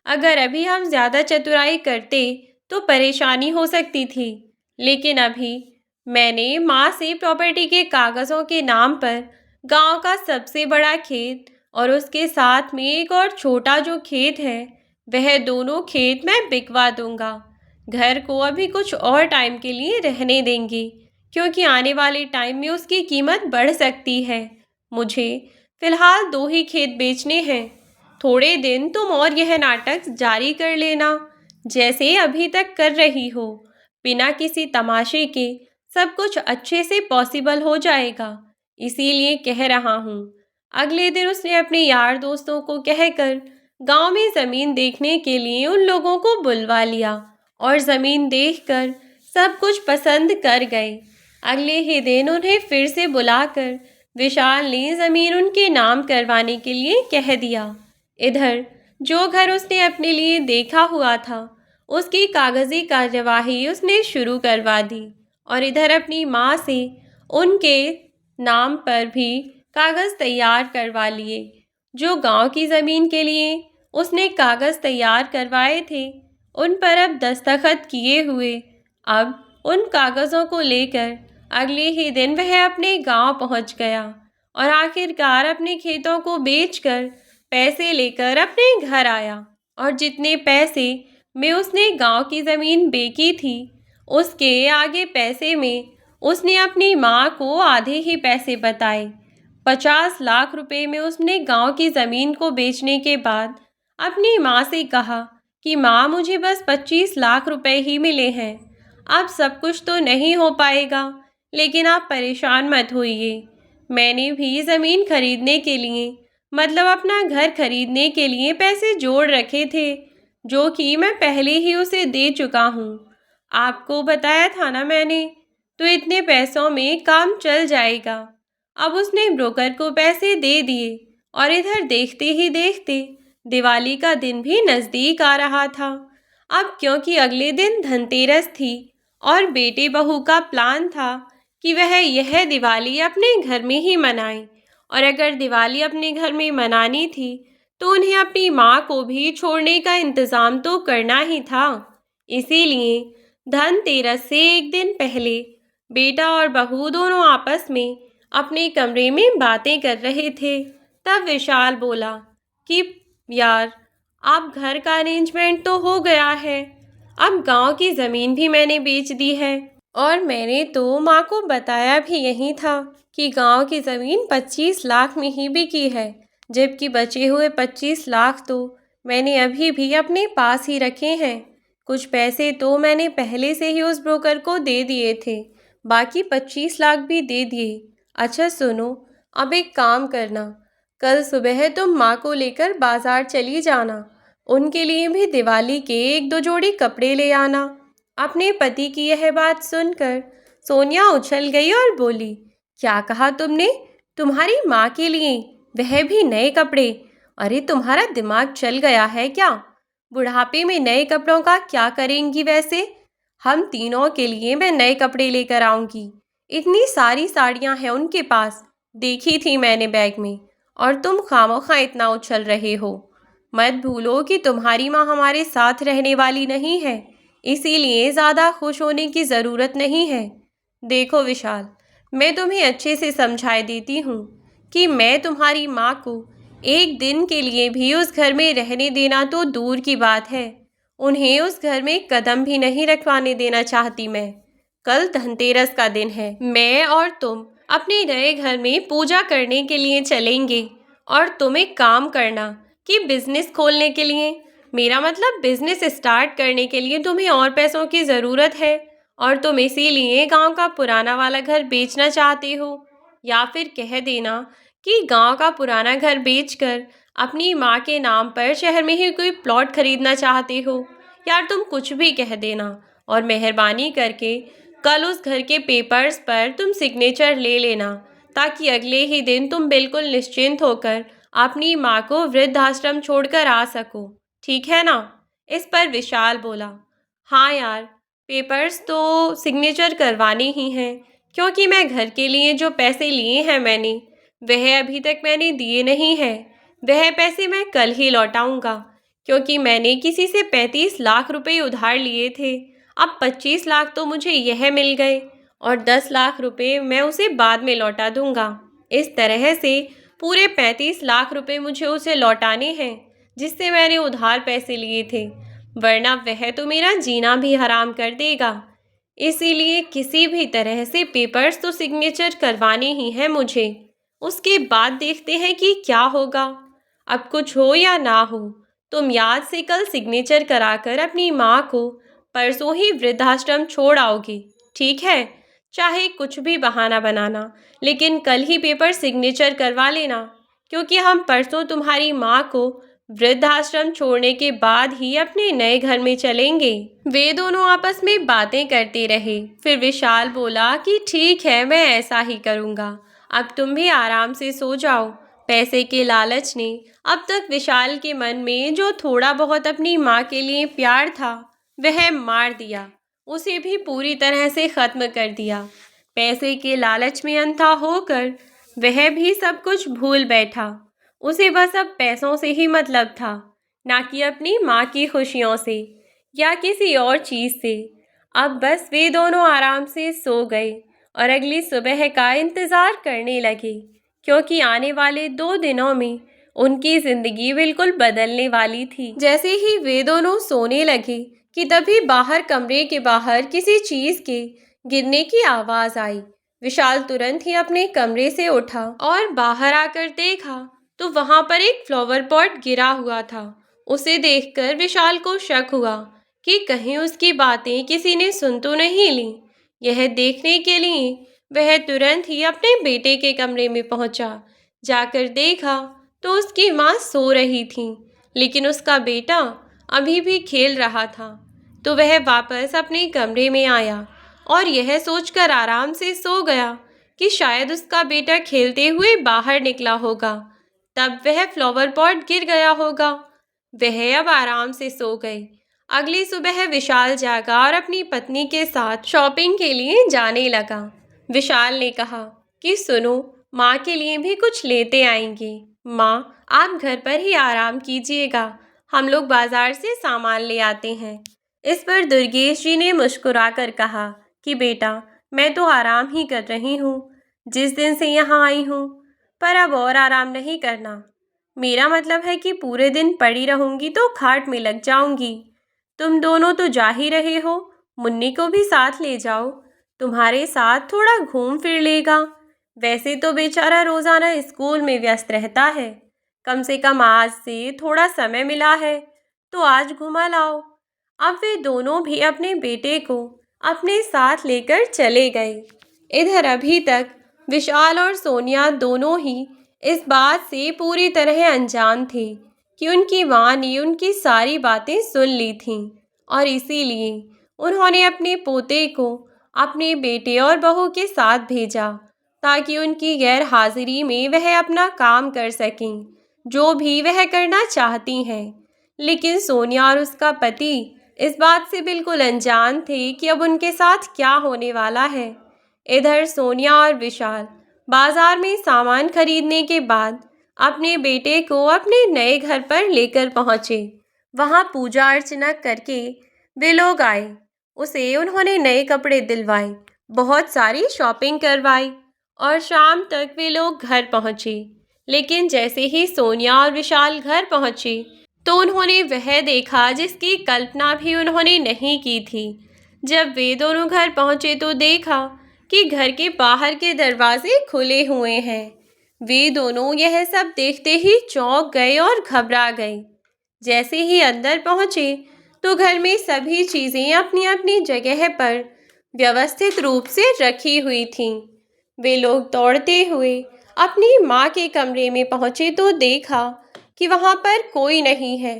अगर अभी हम ज़्यादा चतुराई करते तो परेशानी हो सकती थी, लेकिन अभी मैंने माँ से प्रॉपर्टी के कागज़ों के नाम पर गांव का सबसे बड़ा खेत और उसके साथ में एक और छोटा जो खेत है वह दोनों खेत मैं बिकवा दूंगा। घर को अभी कुछ और टाइम के लिए रहने देंगे, क्योंकि आने वाले टाइम में उसकी कीमत बढ़ सकती है। मुझे फिलहाल 2 ही खेत बेचने हैं। थोड़े दिन तुम और यह नाटक जारी कर लेना जैसे अभी तक कर रही हो। बिना किसी तमाशे के सब कुछ अच्छे से पॉसिबल हो जाएगा, इसीलिए कह रहा हूँ। अगले दिन उसने अपने यार दोस्तों को कहकर गांव में ज़मीन देखने के लिए उन लोगों को बुलवा लिया और ज़मीन देखकर सब कुछ पसंद कर गए। अगले ही दिन उन्हें फिर से बुलाकर विशाल ने ज़मीन उनके नाम करवाने के लिए कह दिया। इधर जो घर उसने अपने लिए देखा हुआ था, उसकी कागज़ी कार्यवाही उसने शुरू करवा दी और इधर अपनी माँ से उनके नाम पर भी कागज़ तैयार करवा लिए। जो गांव की ज़मीन के लिए उसने कागज़ तैयार करवाए थे, उन पर अब दस्तखत किए हुए। अब उन कागज़ों को लेकर अगले ही दिन वह अपने गांव पहुंच गया और आखिरकार अपने खेतों को बेचकर पैसे लेकर अपने घर आया और जितने पैसे में उसने गांव की ज़मीन बेची थी, उसके आगे पैसे में उसने अपनी माँ को आधे ही पैसे बताए। 50 लाख रुपए में उसने गांव की ज़मीन को बेचने के बाद अपनी माँ से कहा कि माँ, मुझे बस 25 लाख रुपए ही मिले हैं। अब सब कुछ तो नहीं हो पाएगा, लेकिन आप परेशान मत होइए। मैंने भी ज़मीन खरीदने के लिए, मतलब अपना घर खरीदने के लिए पैसे जोड़ रखे थे, जो कि मैं पहले ही उसे दे चुका हूँ। आपको बताया था ना मैंने, तो इतने पैसों में काम चल जाएगा। अब उसने ब्रोकर को पैसे दे दिए और इधर देखते ही देखते दिवाली का दिन भी नज़दीक आ रहा था। अब क्योंकि अगले दिन धनतेरस थी और बेटे बहू का प्लान था कि वह यह दिवाली अपने घर में ही मनाएं, और अगर दिवाली अपने घर में मनानी थी तो उन्हें अपनी माँ को भी छोड़ने का इंतज़ाम तो करना ही था। इसीलिए धनतेरस से एक दिन पहले बेटा और बहू दोनों आपस में अपने कमरे में बातें कर रहे थे। तब विशाल बोला कि यार, आप घर का अरेंजमेंट तो हो गया है, अब गांव की ज़मीन भी मैंने बेच दी है और मैंने तो माँ को बताया भी यही था कि गांव की ज़मीन 25 लाख में ही बिकी है, जबकि बचे हुए 25 लाख तो मैंने अभी भी अपने पास ही रखे हैं। कुछ पैसे तो मैंने पहले से ही उस ब्रोकर को दे दिए थे, बाकी 25 लाख भी दे दिए। अच्छा सुनो, अब एक काम करना, कल सुबह तुम माँ को लेकर बाज़ार चली जाना। उनके लिए भी दिवाली के 1-2 जोड़ी कपड़े ले आना। अपने पति की यह बात सुनकर सोनिया उछल गई और बोली, क्या कहा तुमने? तुम्हारी माँ के लिए, वह भी नए कपड़े? अरे तुम्हारा दिमाग चल गया है क्या? बुढ़ापे में नए कपड़ों का क्या करेंगी वैसे? हम तीनों के लिए मैं नए कपड़े लेकर आऊँगी। इतनी सारी साड़ियाँ हैं उनके पास, देखी थी मैंने बैग में, और तुम खामोखा इतना उछल रहे हो। मत भूलो कि तुम्हारी माँ हमारे साथ रहने वाली नहीं है, इसीलिए ज़्यादा खुश होने की ज़रूरत नहीं है। देखो विशाल, मैं तुम्हें अच्छे से समझा देती हूँ कि मैं तुम्हारी माँ को एक दिन के लिए भी उस घर में रहने देना तो दूर की बात है, उन्हें उस घर में कदम भी नहीं रखवाने देना चाहती मैं। कल धनतेरस का दिन है, मैं और तुम अपने नए घर में पूजा करने के लिए चलेंगे और तुम एक काम करना कि बिजनेस खोलने के लिए, मेरा मतलब बिजनेस स्टार्ट करने के लिए तुम्हें और पैसों की ज़रूरत है और तुम इसीलिए गांव का पुराना वाला घर बेचना चाहते हो, या फिर कह देना कि गांव का पुराना घर बेचकर अपनी माँ के नाम पर शहर में ही कोई प्लॉट खरीदना चाहते हो। यार तुम कुछ भी कह देना, और मेहरबानी करके कल उस घर के पेपर्स पर तुम सिग्नेचर ले लेना, ताकि अगले ही दिन तुम बिल्कुल निश्चिंत होकर अपनी माँ को वृद्धाश्रम छोड़कर आ सको, ठीक है ना? इस पर विशाल बोला, हाँ यार, पेपर्स तो सिग्नेचर करवाने ही हैं, क्योंकि मैं घर के लिए जो पैसे लिए हैं मैंने, वह अभी तक मैंने दिए नहीं हैं। वह पैसे मैं कल ही लौटाऊंगा, क्योंकि मैंने किसी से 35 लाख रुपए उधार लिए थे। अब 25 लाख तो मुझे यह मिल गए और 10 लाख रुपए मैं उसे बाद में लौटा दूंगा। इस तरह से पूरे 35 लाख रुपए मुझे उसे लौटाने हैं, जिससे मैंने उधार पैसे लिए थे, वरना वह तो मेरा जीना भी हराम कर देगा। इसीलिए किसी भी तरह से पेपर्स तो सिग्नेचर करवाने ही हैं मुझे, उसके बाद देखते हैं कि क्या होगा। अब कुछ हो या ना हो, तुम याद से कल सिग्नेचर कराकर अपनी माँ को परसों ही वृद्धाश्रम छोड़ आओगे, ठीक है? चाहे कुछ भी बहाना बनाना, लेकिन कल ही पेपर सिग्नेचर करवा लेना, क्योंकि हम परसों तुम्हारी माँ को वृद्धाश्रम छोड़ने के बाद ही अपने नए घर में चलेंगे। वे दोनों आपस में बातें करते रहे। फिर विशाल बोला कि ठीक है, मैं ऐसा ही करूँगा। अब तुम भी आराम से सो जाओ। पैसे के लालच ने अब तक विशाल के मन में जो थोड़ा बहुत अपनी माँ के लिए प्यार था वह मार दिया, उसे भी पूरी तरह से खत्म कर दिया। पैसे के लालच में अंधा होकर वह भी सब कुछ भूल बैठा। उसे बस अब पैसों से ही मतलब था, ना कि अपनी माँ की खुशियों से या किसी और चीज़ से। अब बस वे दोनों आराम से सो गए और अगली सुबह का इंतज़ार करने लगे, क्योंकि आने वाले 2 दिनों में उनकी ज़िंदगी बिल्कुल बदलने वाली थी। जैसे ही वे दोनों सोने लगे कि तभी बाहर, कमरे के बाहर किसी चीज़ के गिरने की आवाज़ आई। विशाल तुरंत ही अपने कमरे से उठा और बाहर आकर देखा तो वहाँ पर एक फ्लावर पॉट गिरा हुआ था। उसे देखकर विशाल को शक हुआ कि कहीं उसकी बातें किसी ने सुन तो नहीं ली। यह देखने के लिए वह तुरंत ही अपने बेटे के कमरे में पहुंचा। जाकर देखा तो उसकी माँ सो रही थी, लेकिन उसका बेटा अभी भी खेल रहा था। तो वह वापस अपने कमरे में आया और यह सोचकर आराम से सो गया कि शायद उसका बेटा खेलते हुए बाहर निकला होगा, तब वह फ्लावर पॉट गिर गया होगा। वह अब आराम से सो गई। अगली सुबह विशाल जागा और अपनी पत्नी के साथ शॉपिंग के लिए जाने लगा। विशाल ने कहा कि सुनो, माँ के लिए भी कुछ लेते आएंगे। माँ, आप घर पर ही आराम कीजिएगा, हम लोग बाजार से सामान ले आते हैं। इस पर दुर्गेश जी ने मुस्कुराकर कहा कि बेटा, मैं तो आराम ही कर रही हूँ, जिस दिन से यहाँ आई हूँ, पर अब और आराम नहीं करना। मेरा मतलब है कि पूरे दिन पड़ी रहूंगी तो खाट में लग जाऊंगी। तुम दोनों तो जा ही रहे हो, मुन्नी को भी साथ ले जाओ, तुम्हारे साथ थोड़ा घूम फिर लेगा। वैसे तो बेचारा रोज़ाना स्कूल में व्यस्त रहता है, कम से कम आज से थोड़ा समय मिला है तो आज घुमा लाओ। अब वे दोनों भी अपने बेटे को अपने साथ लेकर चले गए। इधर अभी तक विशाल और सोनिया दोनों ही इस बात से पूरी तरह अनजान थे कि उनकी माँ ने उनकी सारी बातें सुन ली थीं और इसीलिए उन्होंने अपने पोते को अपने बेटे और बहू के साथ भेजा ताकि उनकी गैर हाजिरी में वह अपना काम कर सकें, जो भी वह करना चाहती हैं। लेकिन सोनिया और उसका पति इस बात से बिल्कुल अनजान थे कि अब उनके साथ क्या होने वाला है। इधर सोनिया और विशाल बाजार में सामान खरीदने के बाद अपने बेटे को अपने नए घर पर लेकर पहुंचे। वहां पूजा अर्चना करके वे लोग आए। उसे उन्होंने नए कपड़े दिलवाए, बहुत सारी शॉपिंग करवाई और शाम तक वे लोग घर पहुंचे। लेकिन जैसे ही सोनिया और विशाल घर पहुंचे तो उन्होंने वह देखा जिसकी कल्पना भी उन्होंने नहीं की थी। जब वे दोनों घर पहुंचे तो देखा कि घर के बाहर के दरवाजे खुले हुए हैं। वे दोनों यह सब देखते ही चौंक गए और घबरा गए। जैसे ही अंदर पहुंचे तो घर में सभी चीज़ें अपनी अपनी जगह पर व्यवस्थित रूप से रखी हुई थीं। वे लोग दौड़ते हुए अपनी माँ के कमरे में पहुंचे तो देखा कि वहाँ पर कोई नहीं है।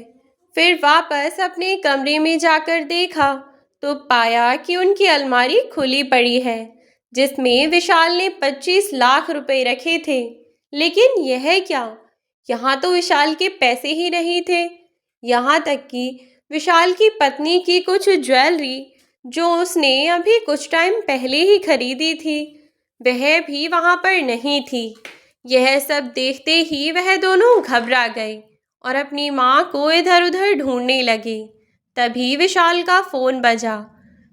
फिर वापस अपने कमरे में जाकर देखा तो पाया कि उनकी अलमारी खुली पड़ी है, जिसमें विशाल ने 25 लाख रुपए रखे थे। लेकिन यह क्या, यहाँ तो विशाल के पैसे ही नहीं थे। यहाँ तक कि विशाल की पत्नी की कुछ ज्वेलरी जो उसने अभी कुछ टाइम पहले ही खरीदी थी, वह भी वहाँ पर नहीं थी। यह सब देखते ही वह दोनों घबरा गए और अपनी माँ को इधर उधर ढूंढने लगे। तभी विशाल का फ़ोन बजा।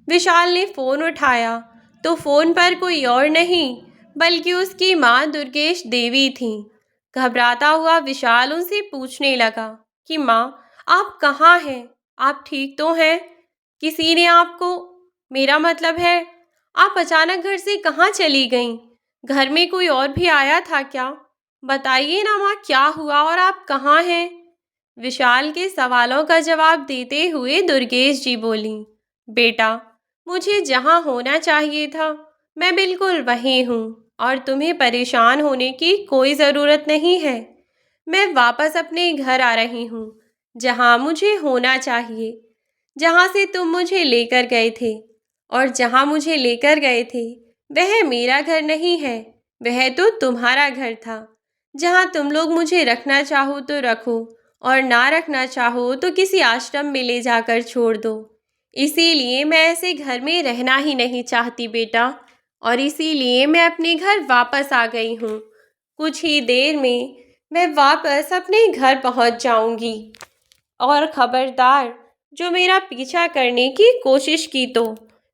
विशाल ने फ़ोन उठाया तो फ़ोन पर कोई और नहीं बल्कि उसकी माँ दुर्गेश देवी थी। घबराता हुआ विशाल उनसे पूछने लगा कि माँ, आप कहाँ हैं? आप ठीक तो हैं? किसी ने आपको, मेरा मतलब है, आप अचानक घर से कहाँ चली गईं? घर में कोई और भी आया था क्या? बताइए ना माँ, क्या हुआ और आप कहाँ हैं? विशाल के सवालों का जवाब देते हुए दुर्गेश जी बोली, बेटा, मुझे जहाँ होना चाहिए था मैं बिल्कुल वहीं हूँ और तुम्हें परेशान होने की कोई ज़रूरत नहीं है। मैं वापस अपने घर आ रही हूँ, जहाँ मुझे होना चाहिए, जहाँ से तुम मुझे लेकर गए थे। और जहाँ मुझे लेकर गए थे वह मेरा घर नहीं है, वह तो तुम्हारा घर था, जहाँ तुम लोग मुझे रखना चाहो तो रखो और ना रखना चाहो तो किसी आश्रम में ले जाकर छोड़ दो। इसीलिए मैं ऐसे घर में रहना ही नहीं चाहती बेटा, और इसीलिए मैं अपने घर वापस आ गई हूँ। कुछ ही देर में मैं वापस अपने घर पहुँच जाऊँगी। और खबरदार, जो मेरा पीछा करने की कोशिश की तो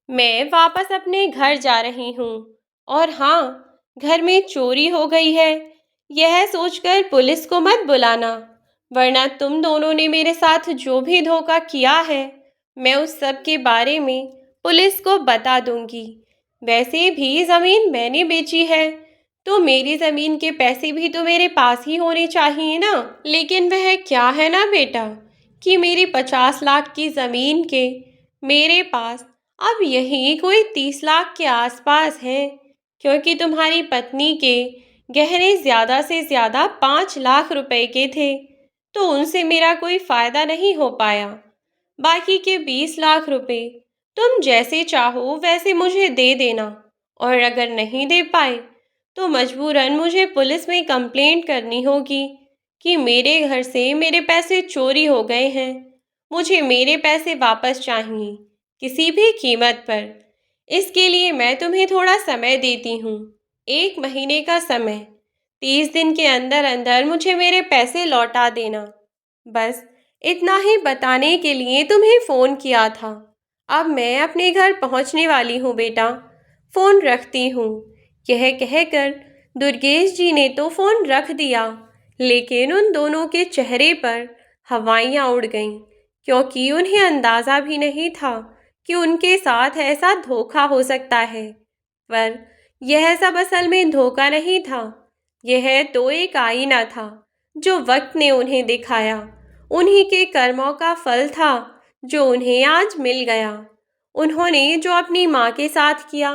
मैं वापस अपने घर जा रही हूँ। और हाँ, घर में चोरी हो गई है, यह सोचकर पुलिस को मत बुलाना, वरना तुम दोनों ने मेरे साथ जो भी धोखा किया है, मैं उस सब के बारे में पुलिस को बता दूंगी। वैसे भी ज़मीन मैंने बेची है, तो मेरी ज़मीन के पैसे भी तो मेरे पास ही होने चाहिए ना। लेकिन वह क्या है ना बेटा, कि मेरी 50 लाख की ज़मीन के मेरे पास अब यही कोई 30 लाख के आसपास है, क्योंकि तुम्हारी पत्नी के गहने ज़्यादा से ज़्यादा 5 लाख रुपए के थे, तो उनसे मेरा कोई फ़ायदा नहीं हो पाया। बाकी के 20 लाख रुपए तुम जैसे चाहो वैसे मुझे दे देना, और अगर नहीं दे पाए तो मजबूरन मुझे पुलिस में कंप्लेंट करनी होगी कि मेरे घर से मेरे पैसे चोरी हो गए हैं। मुझे मेरे पैसे वापस चाहिए, किसी भी कीमत पर। इसके लिए मैं तुम्हें थोड़ा समय देती हूँ, 1 महीने का समय। 30 दिन के अंदर अंदर मुझे मेरे पैसे लौटा देना। बस इतना ही बताने के लिए तुम्हें फ़ोन किया था। अब मैं अपने घर पहुँचने वाली हूँ बेटा, फ़ोन रखती हूँ। यह कहकर दुर्गेश जी ने तो फ़ोन रख दिया, लेकिन उन दोनों के चेहरे पर हवाइयाँ उड़ गईं, क्योंकि उन्हें अंदाज़ा भी नहीं था कि उनके साथ ऐसा धोखा हो सकता है। पर यह सब असल में धोखा नहीं था, यह तो एक आईना था जो वक्त ने उन्हें दिखाया। उन्हीं के कर्मों का फल था जो उन्हें आज मिल गया। उन्होंने जो अपनी माँ के साथ किया,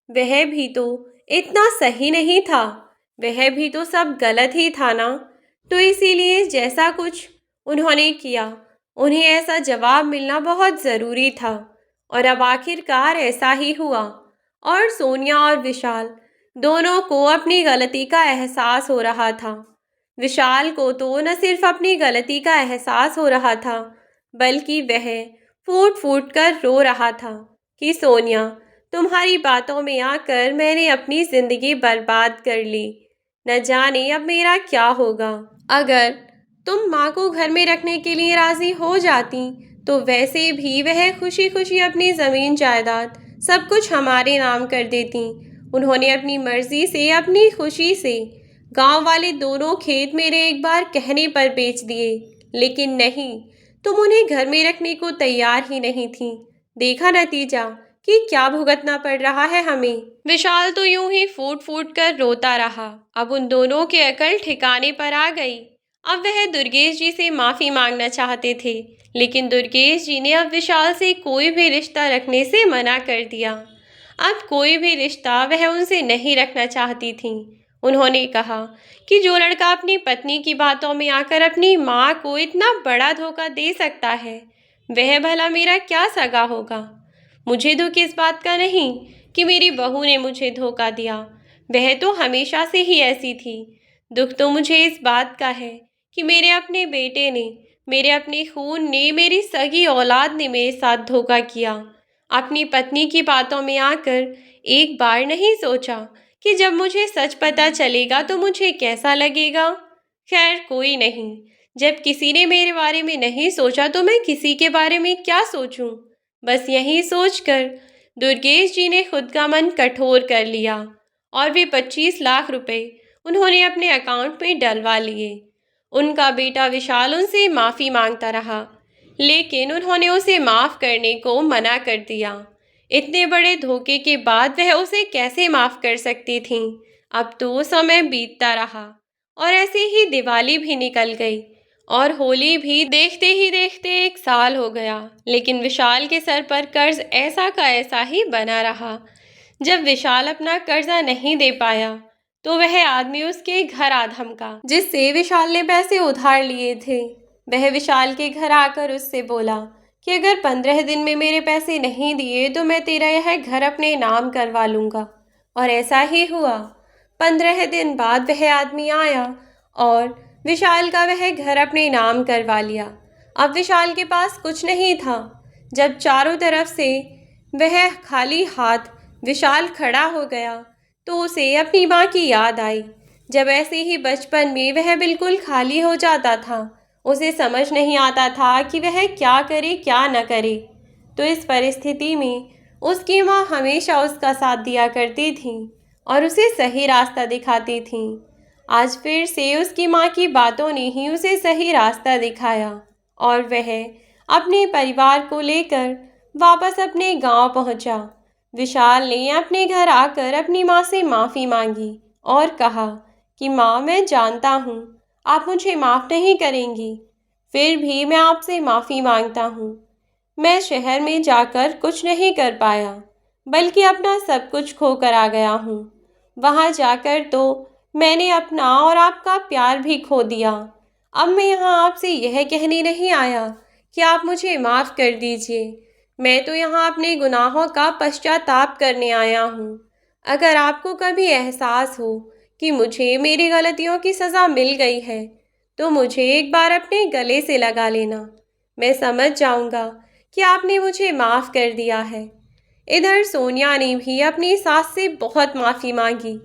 वह भी तो इतना सही नहीं था, वह भी तो सब गलत ही था ना। तो इसीलिए जैसा कुछ उन्होंने किया, उन्हें ऐसा जवाब मिलना बहुत ज़रूरी था, और अब आखिरकार ऐसा ही हुआ। और सोनिया और विशाल दोनों को अपनी गलती का एहसास हो रहा था। विशाल को तो न सिर्फ अपनी गलती का एहसास हो रहा था, बल्कि वह फूट फूट कर रो रहा था कि सोनिया, तुम्हारी बातों में आकर मैंने अपनी ज़िंदगी बर्बाद कर ली। न जाने अब मेरा क्या होगा। अगर तुम माँ को घर में रखने के लिए राज़ी हो जाती, तो वैसे भी वह खुशी खुशी अपनी ज़मीन जायदाद सब कुछ हमारे नाम कर देती। उन्होंने अपनी मर्ज़ी से, अपनी खुशी से गांव वाले दोनों खेत मेरे एक बार कहने पर बेच दिए, लेकिन नहीं, तुम उन्हें घर में रखने को तैयार ही नहीं थी। देखा नतीजा कि क्या भुगतना पड़ रहा है हमें। विशाल तो यूं ही फूट फूट कर रोता रहा। अब उन दोनों के अकल ठिकाने पर आ गई। अब वह दुर्गेश जी से माफ़ी मांगना चाहते थे, लेकिन दुर्गेश जी ने अब विशाल से कोई भी रिश्ता रखने से मना कर दिया। अब कोई भी रिश्ता वह उनसे नहीं रखना चाहती थी। उन्होंने कहा कि जो लड़का अपनी पत्नी की बातों में आकर अपनी माँ को इतना बड़ा धोखा दे सकता है, वह भला मेरा क्या सगा होगा। मुझे दुख इस बात का नहीं कि मेरी बहू ने मुझे धोखा दिया, वह तो हमेशा से ही ऐसी थी। दुख तो मुझे इस बात का है कि मेरे अपने बेटे ने, मेरे अपने खून ने, मेरी सगी औलाद ने मेरे साथ धोखा किया। अपनी पत्नी की बातों में आकर एक बार नहीं सोचा कि जब मुझे सच पता चलेगा तो मुझे कैसा लगेगा। खैर कोई नहीं, जब किसी ने मेरे बारे में नहीं सोचा तो मैं किसी के बारे में क्या सोचूं। बस यही सोचकर दुर्गेश जी ने खुद का मन कठोर कर लिया, और वे 25 लाख रुपए उन्होंने अपने अकाउंट में डलवा लिए। उनका बेटा विशाल उनसे माफ़ी मांगता रहा, लेकिन उन्होंने उसे माफ़ करने को मना कर दिया। इतने बड़े धोखे के बाद वह उसे कैसे माफ़ कर सकती थीं। अब तो समय बीतता रहा, और ऐसे ही दिवाली भी निकल गई, और होली भी देखते ही देखते 1 साल हो गया। लेकिन विशाल के सर पर कर्ज ऐसा का ऐसा ही बना रहा। जब विशाल अपना कर्जा नहीं दे पाया, तो वह आदमी उसके घर आ धमका, जिससे विशाल ने पैसे उधार लिए थे। वह विशाल के घर आकर उससे बोला कि अगर 15 दिन में मेरे पैसे नहीं दिए तो मैं तेरा यह घर अपने नाम करवा लूँगा। और ऐसा ही हुआ। 15 दिन बाद वह आदमी आया और विशाल का वह घर अपने नाम करवा लिया। अब विशाल के पास कुछ नहीं था। जब चारों तरफ से वह खाली हाथ विशाल खड़ा हो गया तो उसे अपनी माँ की याद आई। जब ऐसे ही बचपन में वह बिल्कुल खाली हो जाता था, उसे समझ नहीं आता था कि वह क्या करे क्या न करे। तो इस परिस्थिति में उसकी माँ हमेशा उसका साथ दिया करती थी और उसे सही रास्ता दिखाती थी। आज फिर से उसकी माँ की बातों ने ही उसे सही रास्ता दिखाया और वह अपने परिवार को लेकर वापस अपने गांव पहुंचा। विशाल ने अपने घर आकर अपनी माँ से माफ़ी मांगी और कहा कि माँ, मैं जानता हूँ आप मुझे माफ़ नहीं करेंगी, फिर भी मैं आपसे माफ़ी मांगता हूँ। मैं शहर में जाकर कुछ नहीं कर पाया, बल्कि अपना सब कुछ खो कर आ गया हूँ। वहाँ जाकर तो मैंने अपना और आपका प्यार भी खो दिया। अब मैं यहाँ आपसे यह कहने नहीं आया कि आप मुझे माफ़ कर दीजिए। मैं तो यहाँ अपने गुनाहों का पश्चाताप करने आया हूँ। अगर आपको कभी एहसास हो कि मुझे मेरी गलतियों की सज़ा मिल गई है, तो मुझे एक बार अपने गले से लगा लेना। मैं समझ जाऊँगा कि आपने मुझे माफ़ कर दिया है। इधर सोनिया ने भी अपनी सास से बहुत माफ़ी मांगी,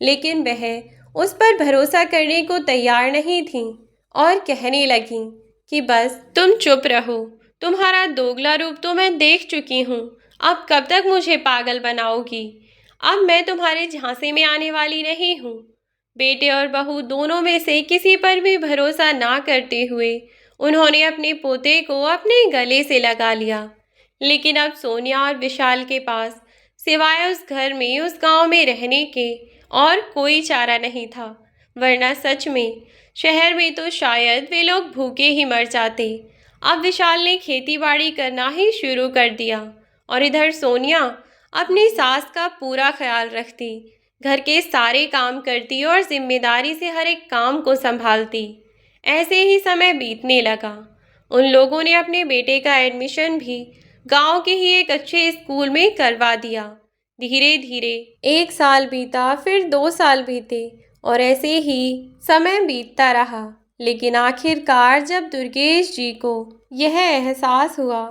लेकिन वह उस पर भरोसा करने को तैयार नहीं थी और कहने लगी कि बस तुम चुप रहो, तुम्हारा दोगला रूप तो मैं देख चुकी हूँ। अब कब तक मुझे पागल बनाओगी? अब मैं तुम्हारे झांसे में आने वाली नहीं हूँ। बेटे और बहू दोनों में से किसी पर भी भरोसा ना करते हुए उन्होंने अपने पोते को अपने गले से लगा लिया। लेकिन अब सोनिया और विशाल के पास सिवाय उस घर में, उस गांव में रहने के और कोई चारा नहीं था, वरना सच में शहर में तो शायद वे लोग भूखे ही मर जाते। अब विशाल ने खेती बाड़ी करना ही शुरू कर दिया और इधर सोनिया अपनी सास का पूरा ख्याल रखती, घर के सारे काम करती और जिम्मेदारी से हर एक काम को संभालती। ऐसे ही समय बीतने लगा। उन लोगों ने अपने बेटे का एडमिशन भी गांव के ही एक अच्छे स्कूल में करवा दिया। धीरे धीरे 1 साल बीता, फिर 2 साल बीते और ऐसे ही समय बीतता रहा। लेकिन आखिरकार जब दुर्गेश जी को यह एहसास हुआ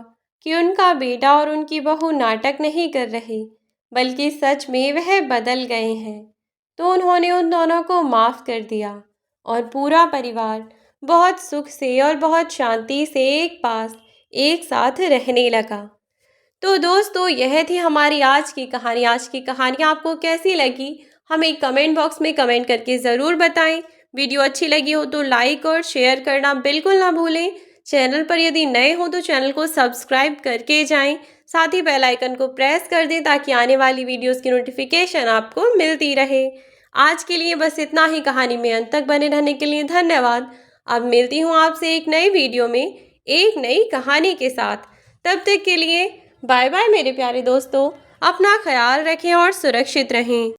कि उनका बेटा और उनकी बहू नाटक नहीं कर रहे, बल्कि सच में वह बदल गए हैं, तो उन्होंने उन दोनों को माफ़ कर दिया और पूरा परिवार बहुत सुख से और बहुत शांति से एक पास एक साथ रहने लगा। तो दोस्तों, यह थी हमारी आज की कहानी। आज की कहानी आपको कैसी लगी, हमें कमेंट बॉक्स में कमेंट करके ज़रूर बताएं। वीडियो अच्छी लगी हो तो लाइक और शेयर करना बिल्कुल ना भूलें। चैनल पर यदि नए हो तो चैनल को सब्सक्राइब करके जाएं। साथ ही बेल आइकन को प्रेस कर दें ताकि आने वाली वीडियोस की नोटिफिकेशन आपको मिलती रहे। आज के लिए बस इतना ही। कहानी में अंत तक बने रहने के लिए धन्यवाद। अब मिलती हूँ आपसे एक नई वीडियो में एक नई कहानी के साथ। तब तक के लिए बाय बाय मेरे प्यारे दोस्तों। अपना ख्याल रखें और सुरक्षित रहें।